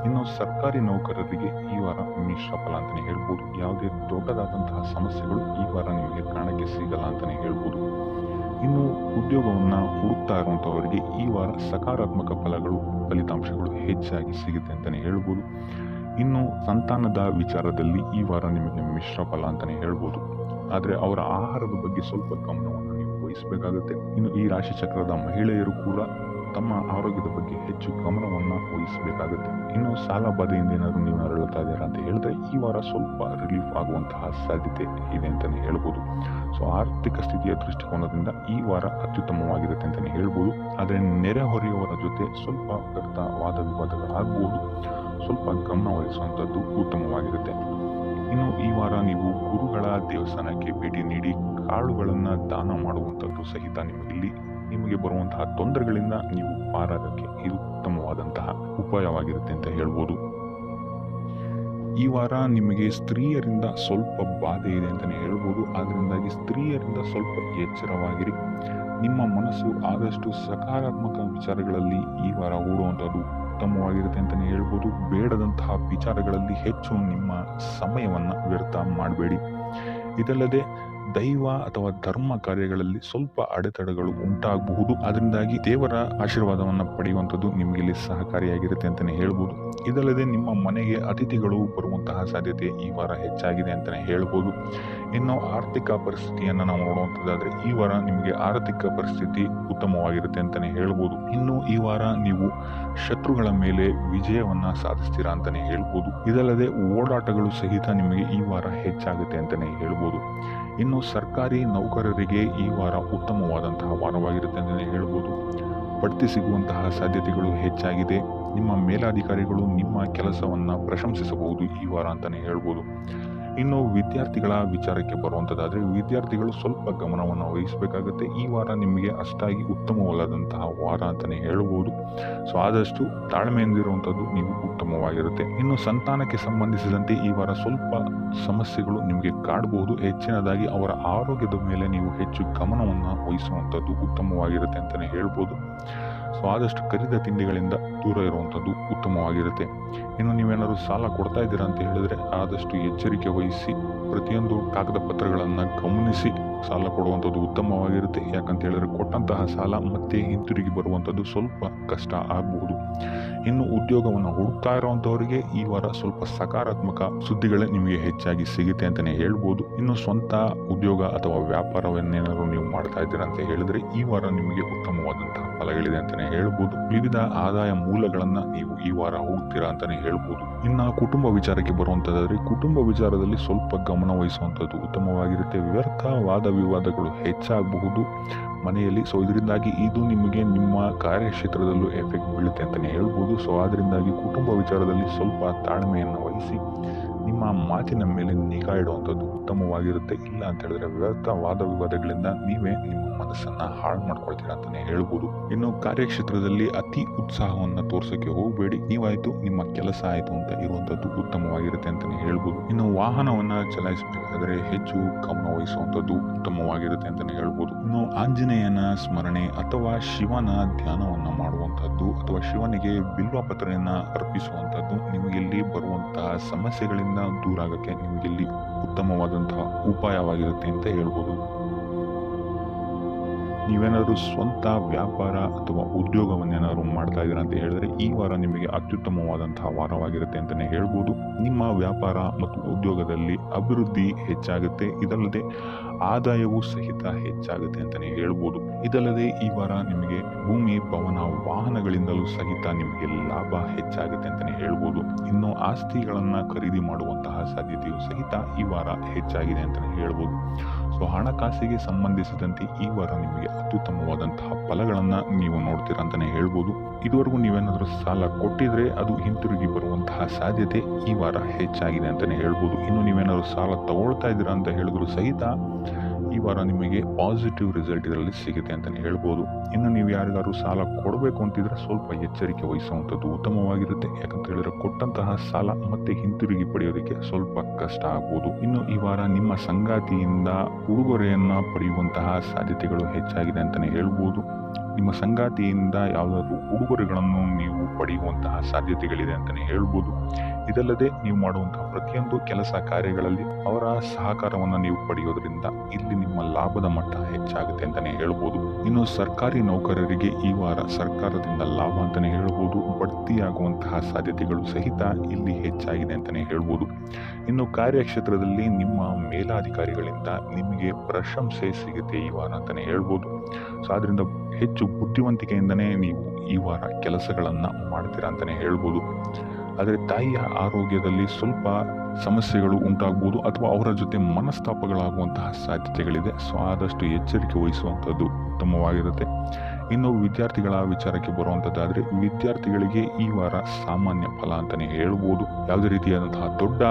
ಇನ್ನು ಸರ್ಕಾರಿ ನೌಕರರಿಗೆ ಈ ವಾರ ಮಿಶ್ರ ಫಲ ಅಂತಲೇ ಹೇಳ್ಬೋದು. ಯಾವುದೇ ದೊಡ್ಡದಾದಂತಹ ಸಮಸ್ಯೆಗಳು ಈ ವಾರ ನಿಮಗೆ ಕಾಣಕ್ಕೆ ಸಿಗಲ್ಲ ಅಂತಲೇ ಹೇಳ್ಬೋದು. ಇನ್ನು ಉದ್ಯೋಗವನ್ನ ಹುಡುಕ್ತಾ ಇರುವಂಥವರಿಗೆ ಈ ವಾರ ಸಕಾರಾತ್ಮಕ ಫಲಿತಾಂಶಗಳು ಹೆಚ್ಚಾಗಿ ಸಿಗುತ್ತೆ ಅಂತಲೇ ಹೇಳ್ಬೋದು. ಇನ್ನು ಸಂತಾನದ ವಿಚಾರದಲ್ಲಿ ಈ ವಾರ ನಿಮಗೆ ಮಿಶ್ರ ಫಲ ಅಂತಲೇ ಹೇಳ್ಬೋದು. ಆದರೆ ಅವರ ಆಹಾರದ ಬಗ್ಗೆ ಸ್ವಲ್ಪ ಗಮನವನ್ನು ನೀವು ವಹಿಸಬೇಕಾಗುತ್ತೆ. ಇನ್ನು ಈ ರಾಶಿ ಚಕ್ರದ ಮಹಿಳೆಯರು ಕೂಡ ತಮ್ಮ ಆರೋಗ್ಯದ ಬಗ್ಗೆ ಹೆಚ್ಚು ಗಮನವನ್ನು ವಹಿಸಬೇಕಾಗುತ್ತೆ. ಇನ್ನು ಸಾಲ ಬಾಧೆಯಿಂದ ಏನಾದರೂ ನೀವು ನರಳುತ್ತಾ ಇದ್ದೀರಾ ಅಂತ ಹೇಳಿದ್ರೆ ಈ ವಾರ ಸ್ವಲ್ಪ ರಿಲೀಫ್ ಆಗುವಂತಹ ಸಾಧ್ಯತೆ ಇದೆ ಅಂತಲೇ ಹೇಳ್ಬೋದು. ಸೊ ಆರ್ಥಿಕ ಸ್ಥಿತಿಯ ದೃಷ್ಟಿಕೋನದಿಂದ ಈ ವಾರ ಅತ್ಯುತ್ತಮವಾಗಿರುತ್ತೆ ಅಂತಲೇ ಹೇಳ್ಬೋದು. ಆದರೆ ನೆರೆಹೊರೆಯವರ ಜೊತೆ ಸ್ವಲ್ಪ ವ್ಯರ್ಥ ವಾದ ವಿವಾದಗಳಾಗಬಹುದು. ಸ್ವಲ್ಪ ಗಮನ ವಹಿಸುವಂಥದ್ದು ಉತ್ತಮವಾಗಿರುತ್ತೆ. ಇನ್ನು ಈ ವಾರ ನೀವು ಗುರುಗಳ ದೇವಸ್ಥಾನಕ್ಕೆ ಭೇಟಿ ನೀಡಿ ಕಾಳುಗಳನ್ನು ದಾನ ಮಾಡುವಂಥದ್ದು ಸಹಿತ ನಿಮಗೆ ಬರುವಂತಹ ತೊಂದರೆಗಳಿಂದ ನೀವು ಪಾರಾಗಕ್ಕೆ ಇದು ಉತ್ತಮವಾದಂತಹ ಉಪಾಯವಾಗಿರುತ್ತೆ ಅಂತ ಹೇಳ್ಬೋದು. ಈ ವಾರ ನಿಮಗೆ ಸ್ತ್ರೀಯರಿಂದ ಸ್ವಲ್ಪ ಬಾಧೆ ಇದೆ ಅಂತಲೇ ಹೇಳ್ಬೋದು. ಆದ್ದರಿಂದಾಗಿ ಸ್ತ್ರೀಯರಿಂದ ಸ್ವಲ್ಪ ಎಚ್ಚರವಾಗಿರಿ. ನಿಮ್ಮ ಮನಸ್ಸು ಆದಷ್ಟು ಸಕಾರಾತ್ಮಕ ವಿಚಾರಗಳಲ್ಲಿ ಈ ವಾರ ಓಡುವಂಥದ್ದು ಉತ್ತಮವಾಗಿರುತ್ತೆ ಅಂತಲೇ ಹೇಳ್ಬೋದು. ಬೇಡದಂತಹ ವಿಚಾರಗಳಲ್ಲಿ ಹೆಚ್ಚು ನಿಮ್ಮ ಸಮಯವನ್ನು ವ್ಯರ್ಥ ಮಾಡಬೇಡಿ. ಇದಲ್ಲದೆ ದೈವ ಅಥವಾ ಧರ್ಮ ಕಾರ್ಯಗಳಲ್ಲಿ ಸ್ವಲ್ಪ ಅಡೆತಡೆಗಳು ಉಂಟಾಗಬಹುದು. ಅದರಿಂದಾಗಿ ದೇವರ ಆಶೀರ್ವಾದವನ್ನು ಪಡೆಯುವಂಥದ್ದು ನಿಮಗೆ ಇಲ್ಲಿ ಸಹಕಾರಿಯಾಗಿರುತ್ತೆ ಅಂತಲೇ ಹೇಳ್ಬೋದು. ಇದಲ್ಲದೆ ನಿಮ್ಮ ಮನೆಗೆ ಅತಿಥಿಗಳು ಬರುವಂತಹ ಸಾಧ್ಯತೆ ಈ ವಾರ ಹೆಚ್ಚಾಗಿದೆ ಅಂತಲೇ ಹೇಳ್ಬೋದು. ಇನ್ನು ಆರ್ಥಿಕ ಪರಿಸ್ಥಿತಿಯನ್ನು ನಾವು ನೋಡುವಂಥದ್ದಾದ್ರೆ ಈ ವಾರ ನಿಮಗೆ ಆರ್ಥಿಕ ಪರಿಸ್ಥಿತಿ ಉತ್ತಮವಾಗಿರುತ್ತೆ ಅಂತಲೇ ಹೇಳ್ಬೋದು. ಇನ್ನು ಈ ವಾರ ನೀವು ಶತ್ರುಗಳ ಮೇಲೆ ವಿಜಯವನ್ನ ಸಾಧಿಸ್ತೀರಾ ಅಂತಲೇ ಹೇಳ್ಬೋದು. ಇದಲ್ಲದೆ ಓಡಾಟಗಳು ಸಹಿತ ನಿಮಗೆ ಈ ವಾರ ಹೆಚ್ಚಾಗುತ್ತೆ ಅಂತಲೇ ಹೇಳ್ಬೋದು. ಇನ್ನು ಸರ್ಕಾರಿ ನೌಕರರಿಗೆ ಈ ವಾರ ಉತ್ತಮವಾದಂತಹ ವಾರವಾಗಿರುತ್ತೆ ಅಂತಲೇ ಹೇಳ್ಬೋದು. ಬಡ್ತಿ ಸಿಗುವಂತಹ ಸಾಧ್ಯತೆಗಳು ಹೆಚ್ಚಾಗಿದೆ. ನಿಮ್ಮ ಮೇಲಾಧಿಕಾರಿಗಳು ನಿಮ್ಮ ಕೆಲಸವನ್ನು ಪ್ರಶಂಸಿಸಬಹುದು ಈ ವಾರ ಅಂತಲೇ ಹೇಳ್ಬೋದು. ಇನ್ನು ವಿದ್ಯಾರ್ಥಿಗಳ ವಿಚಾರಕ್ಕೆ ಬರುವಂಥದ್ದಾದರೆ ವಿದ್ಯಾರ್ಥಿಗಳು ಸ್ವಲ್ಪ ಗಮನವನ್ನು ವಹಿಸಬೇಕಾಗುತ್ತೆ. ಈ ವಾರ ನಿಮಗೆ ಅಷ್ಟಾಗಿ ಉತ್ತಮವಲ್ಲದಂತಹ ವಾರ ಅಂತಲೇ ಹೇಳ್ಬೋದು. ಸೊ ಆದಷ್ಟು ತಾಳ್ಮೆಯಿಂದಿರುವಂಥದ್ದು ನೀವು ಉತ್ತಮವಾಗಿರುತ್ತೆ. ಇನ್ನು ಸಂತಾನಕ್ಕೆ ಸಂಬಂಧಿಸಿದಂತೆ ಈ ವಾರ ಸ್ವಲ್ಪ ಸಮಸ್ಯೆಗಳು ನಿಮಗೆ ಕಾಡಬಹುದು. ಹೆಚ್ಚಿನದಾಗಿ ಅವರ ಆರೋಗ್ಯದ ಮೇಲೆ ನೀವು ಹೆಚ್ಚು ಗಮನವನ್ನು ವಹಿಸುವಂಥದ್ದು ಉತ್ತಮವಾಗಿರುತ್ತೆ ಅಂತಲೇ ಹೇಳ್ಬೋದು. ಸೊ ಆದಷ್ಟು ಕರಿದ ತಿಂಡಿಗಳಿಂದ ದೂರ ಇರುವಂಥದ್ದು ಉತ್ತಮವಾಗಿರುತ್ತೆ. ಇನ್ನು ನೀವೇನಾದ್ರು ಸಾಲ ಕೊಡ್ತಾ ಇದ್ದೀರಾ ಅಂತ ಹೇಳಿದ್ರೆ ಆದಷ್ಟು ಎಚ್ಚರಿಕೆ ವಹಿಸಿ ಪ್ರತಿಯೊಂದು ಕಾಗದ ಪತ್ರಗಳನ್ನು ಗಮನಿಸಿ ಸಾಲ ಕೊಡುವಂಥದ್ದು ಉತ್ತಮವಾಗಿರುತ್ತೆ. ಯಾಕಂತ ಹೇಳಿದ್ರೆ ಕೊಟ್ಟಂತಹ ಸಾಲ ಮತ್ತೆ ಹಿಂತಿರುಗಿ ಬರುವಂಥದ್ದು ಸ್ವಲ್ಪ ಕಷ್ಟ ಆಗಬಹುದು. ಇನ್ನು ಉದ್ಯೋಗವನ್ನು ಹುಡುಕ್ತಾ ಇರುವಂಥವರಿಗೆ ಈ ವಾರ ಸ್ವಲ್ಪ ಸಕಾರಾತ್ಮಕ ಸುದ್ದಿಗಳೇ ನಿಮಗೆ ಹೆಚ್ಚಾಗಿ ಸಿಗುತ್ತೆ ಅಂತಲೇ ಹೇಳ್ಬೋದು. ಇನ್ನು ಸ್ವಂತ ಉದ್ಯೋಗ ಅಥವಾ ವ್ಯಾಪಾರವನ್ನೇನಾದ್ರು ನೀವು ಮಾಡ್ತಾ ಇದ್ದೀರಾ ಅಂತ ಹೇಳಿದ್ರೆ ಈ ವಾರ ನಿಮಗೆ ಉತ್ತಮವಾದಂತಹ ಫಲಗಳಿದೆ ಅಂತಲೇ ಹೇಳ್ಬೋದು. ವಿವಿಧ ಆದಾಯ ಮೂಲಗಳನ್ನು ನೀವು ಈ ವಾರ ಹುಡುಕ್ತೀರಾ ಅಂತಲೇ ಹೇಳ್ಬೋದು. ಇನ್ನು ಕುಟುಂಬ ವಿಚಾರಕ್ಕೆ ಬರುವಂಥದ್ದಾದ್ರೆ ಕುಟುಂಬ ವಿಚಾರದಲ್ಲಿ ಸ್ವಲ್ಪ ಗಮನ ವಹಿಸುವಂಥದ್ದು ಉತ್ತಮವಾಗಿರುತ್ತೆ. ವ್ಯರ್ಥ ವಾದ ವಿವಾದಗಳು ಹೆಚ್ಚಾಗಬಹುದು ಮನೆಯಲ್ಲಿ. ಸೊ ಇದರಿಂದಾಗಿ ಇದು ನಿಮಗೆ ನಿಮ್ಮ ಕಾರ್ಯಕ್ಷೇತ್ರದಲ್ಲೂ ಎಫೆಕ್ಟ್ ಬೀಳುತ್ತೆ ಅಂತಲೇ ಹೇಳ್ಬೋದು. ಸೊ ಅದರಿಂದಾಗಿ ಕುಟುಂಬ ವಿಚಾರದಲ್ಲಿ ಸ್ವಲ್ಪ ತಾಳ್ಮೆಯನ್ನು ವಹಿಸಿ ನಿಮ್ಮ ಮಾತಿನ ಮೇಲೆ ನಿಗಾ ಇಡುವಂಥದ್ದು ಉತ್ತಮವಾಗಿರುತ್ತೆ. ಇಲ್ಲ ಅಂತ ಹೇಳಿದ್ರೆ ವ್ಯರ್ಥ ವಾದ ವಿವಾದಗಳಿಂದ ನೀವೇ ನಿಮ್ಮ ಮನಸ್ಸನ್ನ ಹಾಳು ಮಾಡ್ಕೊಳ್ತೀರಾ ಅಂತಾನೆ ಹೇಳ್ಬೋದು. ಇನ್ನು ಕಾರ್ಯಕ್ಷೇತ್ರದಲ್ಲಿ ಅತಿ ಉತ್ಸಾಹವನ್ನು ತೋರ್ಸೋಕೆ ಹೋಗಬೇಡಿ. ನೀವಾಯ್ತು ನಿಮ್ಮ ಕೆಲಸ ಆಯ್ತು ಅಂತ ಇರುವಂಥದ್ದು ಉತ್ತಮವಾಗಿರುತ್ತೆ ಅಂತಾನೆ ಹೇಳ್ಬೋದು. ಇನ್ನು ವಾಹನವನ್ನ ಚಲಾಯಿಸಬೇಕಾದ್ರೆ ಹೆಚ್ಚು ಗಮನ ವಹಿಸುವಂಥದ್ದು ಉತ್ತಮವಾಗಿರುತ್ತೆ ಅಂತಾನೆ ಹೇಳ್ಬೋದು. ಇನ್ನು ಆಂಜನೇಯನ ಸ್ಮರಣೆ ಅಥವಾ ಶಿವನ ಧ್ಯಾನವನ್ನ ಮಾಡುವಂಥದ್ದು ಅಥವಾ ಶಿವನಿಗೆ ಬಿಲ್ವ ಪತ್ರೆಯನ್ನ ಅರ್ಪಿಸುವಂಥದ್ದು ನಿಮಗಿಲ್ಲಿ ಬರುವಂತಹ ಸಮಸ್ಯೆಗಳಿಂದ ದೂರ ಆಗಕ್ಕೆ ನಿಮಗಿಲ್ಲಿ ಉತ್ತಮವಾದಂತಹ ಉಪಾಯವಾಗಿರುತ್ತೆ ಅಂತ ಹೇಳ್ಬೋದು. ನೀವೇನಾದರೂ ಸ್ವಂತ ವ್ಯಾಪಾರ ಅಥವಾ ಉದ್ಯೋಗವನ್ನೇನಾದ್ರು ಮಾಡ್ತಾ ಇದ್ದೀರಾ ಅಂತ ಹೇಳಿದ್ರೆ ಈ ವಾರ ನಿಮಗೆ ಅತ್ಯುತ್ತಮವಾದಂತಹ ವಾರವಾಗಿರುತ್ತೆ ಅಂತಲೇ ಹೇಳ್ಬೋದು. ನಿಮ್ಮ ವ್ಯಾಪಾರ ಮತ್ತು ಉದ್ಯೋಗದಲ್ಲಿ ಅಭಿವೃದ್ಧಿ ಹೆಚ್ಚಾಗುತ್ತೆ. ಇದಲ್ಲದೆ ಆದಾಯವೂ ಸಹಿತ ಹೆಚ್ಚಾಗುತ್ತೆ ಅಂತಲೇ ಹೇಳ್ಬೋದು. ಇದಲ್ಲದೆ ಈ ವಾರ ನಿಮಗೆ ಭೂಮಿ, ಭವನ, ವಾಹನಗಳಿಂದಲೂ ಸಹಿತ ನಿಮಗೆ ಲಾಭ ಹೆಚ್ಚಾಗುತ್ತೆ ಅಂತಲೇ ಹೇಳ್ಬೋದು. ಇನ್ನು ಆಸ್ತಿಗಳನ್ನ ಖರೀದಿ ಮಾಡುವಂತಹ ಸಾಧ್ಯತೆಯೂ ಸಹಿತ ಈ ವಾರ ಹೆಚ್ಚಾಗಿದೆ ಅಂತಲೇ ಹೇಳ್ಬೋದು. ಸೊ ಹಣಕಾಸಿಗೆ ಸಂಬಂಧಿಸಿದಂತೆ ಈ ವಾರ ನಿಮಗೆ ಅತ್ಯುತ್ತಮವಾದಂತಹ ಫಲಗಳನ್ನ ನೀವು ನೋಡ್ತೀರಾ ಅಂತಾನೆ ಹೇಳ್ಬೋದು. ಇದುವರೆಗೂ ನೀವೇನಾದ್ರೂ ಸಾಲ ಕೊಟ್ಟಿದ್ರೆ ಅದು ಹಿಂತಿರುಗಿ ಬರುವಂತಹ ಸಾಧ್ಯತೆ ಈ ವಾರ ಹೆಚ್ಚಾಗಿದೆ ಅಂತಾನೆ ಹೇಳ್ಬೋದು. ಇನ್ನು ನೀವೇನಾದ್ರೂ ಸಾಲ ತಗೊಳ್ತಾ ಇದ್ದೀರಾ ಅಂತ ಹೇಳಿದ್ರು ಸಹಿತ ಈ ವಾರ ನಿಮಗೆ ಪಾಸಿಟಿವ್ ರಿಸಲ್ಟ್ ಇದರಲ್ಲಿ ಸಿಗುತ್ತೆ ಅಂತಾನೆ ಹೇಳ್ಬೋದು. ಇನ್ನು ನೀವು ಯಾರಿಗಾದ್ರು ಸಾಲ ಕೊಡಬೇಕು ಅಂತಿದ್ರೆ ಸ್ವಲ್ಪ ಎಚ್ಚರಿಕೆ ವಹಿಸುವಂಥದ್ದು ಉತ್ತಮವಾಗಿರುತ್ತೆ. ಯಾಕಂತ ಹೇಳಿದ್ರೆ ಕೊಟ್ಟಂತಹ ಸಾಲ ಮತ್ತೆ ಹಿಂತಿರುಗಿ ಪಡೆಯೋದಕ್ಕೆ ಸ್ವಲ್ಪ ಕಷ್ಟ ಆಗ್ಬೋದು. ಇನ್ನು ಈ ವಾರ ನಿಮ್ಮ ಸಂಗಾತಿಯಿಂದ ಉಡುಗೊರೆಯನ್ನ ಪಡೆಯುವಂತಹ ಸಾಧ್ಯತೆಗಳು ಹೆಚ್ಚಾಗಿದೆ ಅಂತಾನೆ ಹೇಳ್ಬೋದು. ನಿಮ್ಮ ಸಂಗಾತಿಯಿಂದ ಯಾವುದಾದ್ರೂ ಉಡುಗೊರೆಗಳನ್ನು ನೀವು ಪಡೆಯುವಂತಹ ಸಾಧ್ಯತೆಗಳಿದೆ ಅಂತಾನೆ ಹೇಳ್ಬೋದು. ಇದಲ್ಲದೆ ನೀವು ಮಾಡುವಂತಹ ಪ್ರತಿಯೊಂದು ಕೆಲಸ ಕಾರ್ಯಗಳಲ್ಲಿ ಅವರ ಸಹಕಾರವನ್ನು ನೀವು ಪಡೆಯೋದ್ರಿಂದ ಇಲ್ಲಿ ನಿಮ್ಮ ಲಾಭದ ಮಟ್ಟ ಹೆಚ್ಚಾಗುತ್ತೆ ಅಂತಾನೆ ಹೇಳ್ಬೋದು. ಇನ್ನು ಸರ್ಕಾರಿ ನೌಕರರಿಗೆ ಈ ವಾರ ಸರ್ಕಾರದಿಂದ ಲಾಭ ಅಂತಾನೆ ಹೇಳ್ಬೋದು. ಬಡ್ತಿಯಾಗುವಂತಹ ಸಾಧ್ಯತೆಗಳು ಸಹಿತ ಇಲ್ಲಿ ಹೆಚ್ಚಾಗಿದೆ ಅಂತಾನೆ ಹೇಳ್ಬೋದು. ಇನ್ನು ಕಾರ್ಯಕ್ಷೇತ್ರದಲ್ಲಿ ನಿಮ್ಮ ಮೇಲಾಧಿಕಾರಿಗಳಿಂದ ನಿಮಗೆ ಪ್ರಶಂಸೆ ಸಿಗುತ್ತೆ ಈ ವಾರ ಅಂತಾನೆ ಹೇಳ್ಬೋದು. ಸೊ ಆದ್ರಿಂದ ಹೆಚ್ಚು ಬುದ್ಧಿವಂತಿಕೆಯಿಂದನೇ ನೀವು ಈ ವಾರ ಕೆಲಸಗಳನ್ನ ಮಾಡ್ತೀರಾ ಅಂತಾನೆ ಹೇಳ್ಬೋದು. ಆದರೆ ತಾಯಿಯ ಆರೋಗ್ಯದಲ್ಲಿ ಸ್ವಲ್ಪ ಸಮಸ್ಯೆಗಳು ಉಂಟಾಗ್ಬೋದು ಅಥವಾ ಅವರ ಜೊತೆ ಮನಸ್ತಾಪಗಳಾಗುವಂತಹ ಸಾಧ್ಯತೆಗಳಿದೆ. ಸೊ ಆದಷ್ಟು ಎಚ್ಚರಿಕೆ ವಹಿಸುವಂಥದ್ದು ಉತ್ತಮವಾಗಿರುತ್ತೆ. ಇನ್ನು ವಿದ್ಯಾರ್ಥಿಗಳ ವಿಚಾರಕ್ಕೆ ಬರುವಂಥದ್ದಾದ್ರೆ ವಿದ್ಯಾರ್ಥಿಗಳಿಗೆ ಈ ವಾರ ಸಾಮಾನ್ಯ ಫಲ ಅಂತಾನೆ ಹೇಳ್ಬೋದು. ಯಾವುದೇ ರೀತಿಯಾದಂತಹ ದೊಡ್ಡ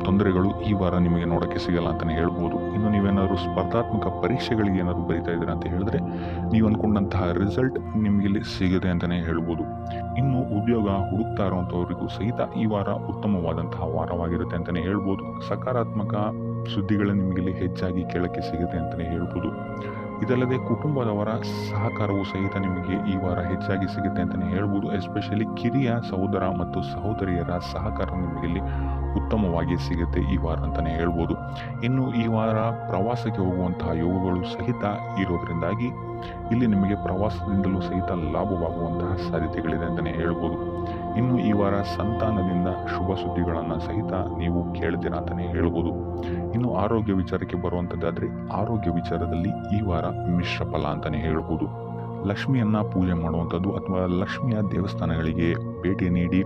ತೊಂದರೆಗಳು ಈ ವಾರ ನಿಮಗೆ ನೋಡೋಕ್ಕೆ ಸಿಗಲ್ಲ ಅಂತಾನೆ ಹೇಳ್ಬೋದು. ಇನ್ನು ನೀವೇನಾದ್ರು ಸ್ಪರ್ಧಾತ್ಮಕ ಪರೀಕ್ಷೆಗಳಿಗೆ ಏನಾದ್ರು ಬರೀತಾ ಇದ್ದೀರಾ ಅಂತ ಹೇಳಿದ್ರೆ ನೀವು ಅಂದ್ಕೊಂಡಂತಹ ರಿಸಲ್ಟ್ ನಿಮಗಿಲ್ಲಿ ಸಿಗುತ್ತೆ ಅಂತಾನೆ ಹೇಳ್ಬೋದು. ಇನ್ನು ಉದ್ಯೋಗ ಹುಡುಕ್ತಾ ಇರುವಂಥವರಿಗೂ ಸಹಿತ ಈ ವಾರ ಉತ್ತಮವಾದಂತಹ ವಾರವಾಗಿರುತ್ತೆ ಅಂತಾನೆ ಹೇಳ್ಬೋದು. ಸಕಾರಾತ್ಮಕ ಸುದ್ದಿಗಳು ನಿಮಗಿಲ್ಲಿ ಹೆಚ್ಚಾಗಿ ಕೇಳಕ್ಕೆ ಸಿಗುತ್ತೆ ಅಂತಾನೆ ಹೇಳ್ಬೋದು. ಇದಲ್ಲದೆ ಕುಟುಂಬದವರ ಸಹಕಾರವು ಸಹಿತ ನಿಮಗೆ ಈ ವಾರ ಹೆಚ್ಚಾಗಿ ಸಿಗುತ್ತೆ ಅಂತಾನೆ ಹೇಳ್ಬೋದು. ಎಸ್ಪೆಷಲಿ ಕಿರಿಯ ಸಹೋದರ ಮತ್ತು ಸಹೋದರಿಯರ ಸಹಕಾರ ನಿಮಗಿಲ್ಲಿ ಉತ್ತಮವಾಗಿ ಸಿಗುತ್ತೆ ಈ ವಾರ ಅಂತಾನೆ ಹೇಳ್ಬೋದು. ಇನ್ನು ಈ ವಾರ ಪ್ರವಾಸಕ್ಕೆ ಹೋಗುವಂತಹ ಯೋಗಗಳು ಸಹಿತ ಇರೋದ್ರಿಂದಾಗಿ ಇಲ್ಲಿ ನಿಮಗೆ ಪ್ರವಾಸದಿಂದಲೂ ಸಹಿತ ಲಾಭವಾಗುವಂತಹ ಸಾಧ್ಯತೆಗಳಿದೆ ಅಂತಾನೆ ಹೇಳ್ಬೋದು. ಇನ್ನು ಈ ವಾರ ಸಂತಾನದಿಂದ ಶುಭ ಸುದ್ದಿಗಳನ್ನು ಸಹಿತ ನೀವು ಕೇಳ್ತೀರಾ ಅಂತಾನೆ ಹೇಳ್ಬೋದು. ಇನ್ನು ಆರೋಗ್ಯ ವಿಚಾರಕ್ಕೆ ಬರುವಂಥದ್ದಾದ್ರೆ ಆರೋಗ್ಯ ವಿಚಾರದಲ್ಲಿ ಈ ವಾರ ಮಿಶ್ರ ಫಲ ಅಂತಾನೆ ಹೇಳ್ಬೋದು. ಲಕ್ಷ್ಮಿಯನ್ನ ಪೂಜೆ ಮಾಡುವಂಥದ್ದು ಅಥವಾ ಲಕ್ಷ್ಮಿಯ ದೇವಸ್ಥಾನಗಳಿಗೆ ಭೇಟಿ ನೀಡಿ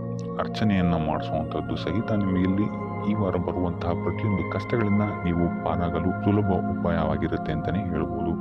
ಅರ್ಚನೆಯನ್ನ ಮಾಡಿಸುವಂಥದ್ದು ಸಹಿತ ನಿಮಗೆ ಇಲ್ಲಿ ಈ ವಾರ ಬರುವಂತಹ ಪ್ರತಿಯೊಂದು ಕಷ್ಟಗಳಿಂದ ನೀವು ಪಾರಾಗಲು ಸುಲಭ ಉಪಾಯವಾಗಿರುತ್ತೆ ಅಂತಾನೆ ಹೇಳ್ಬೋದು.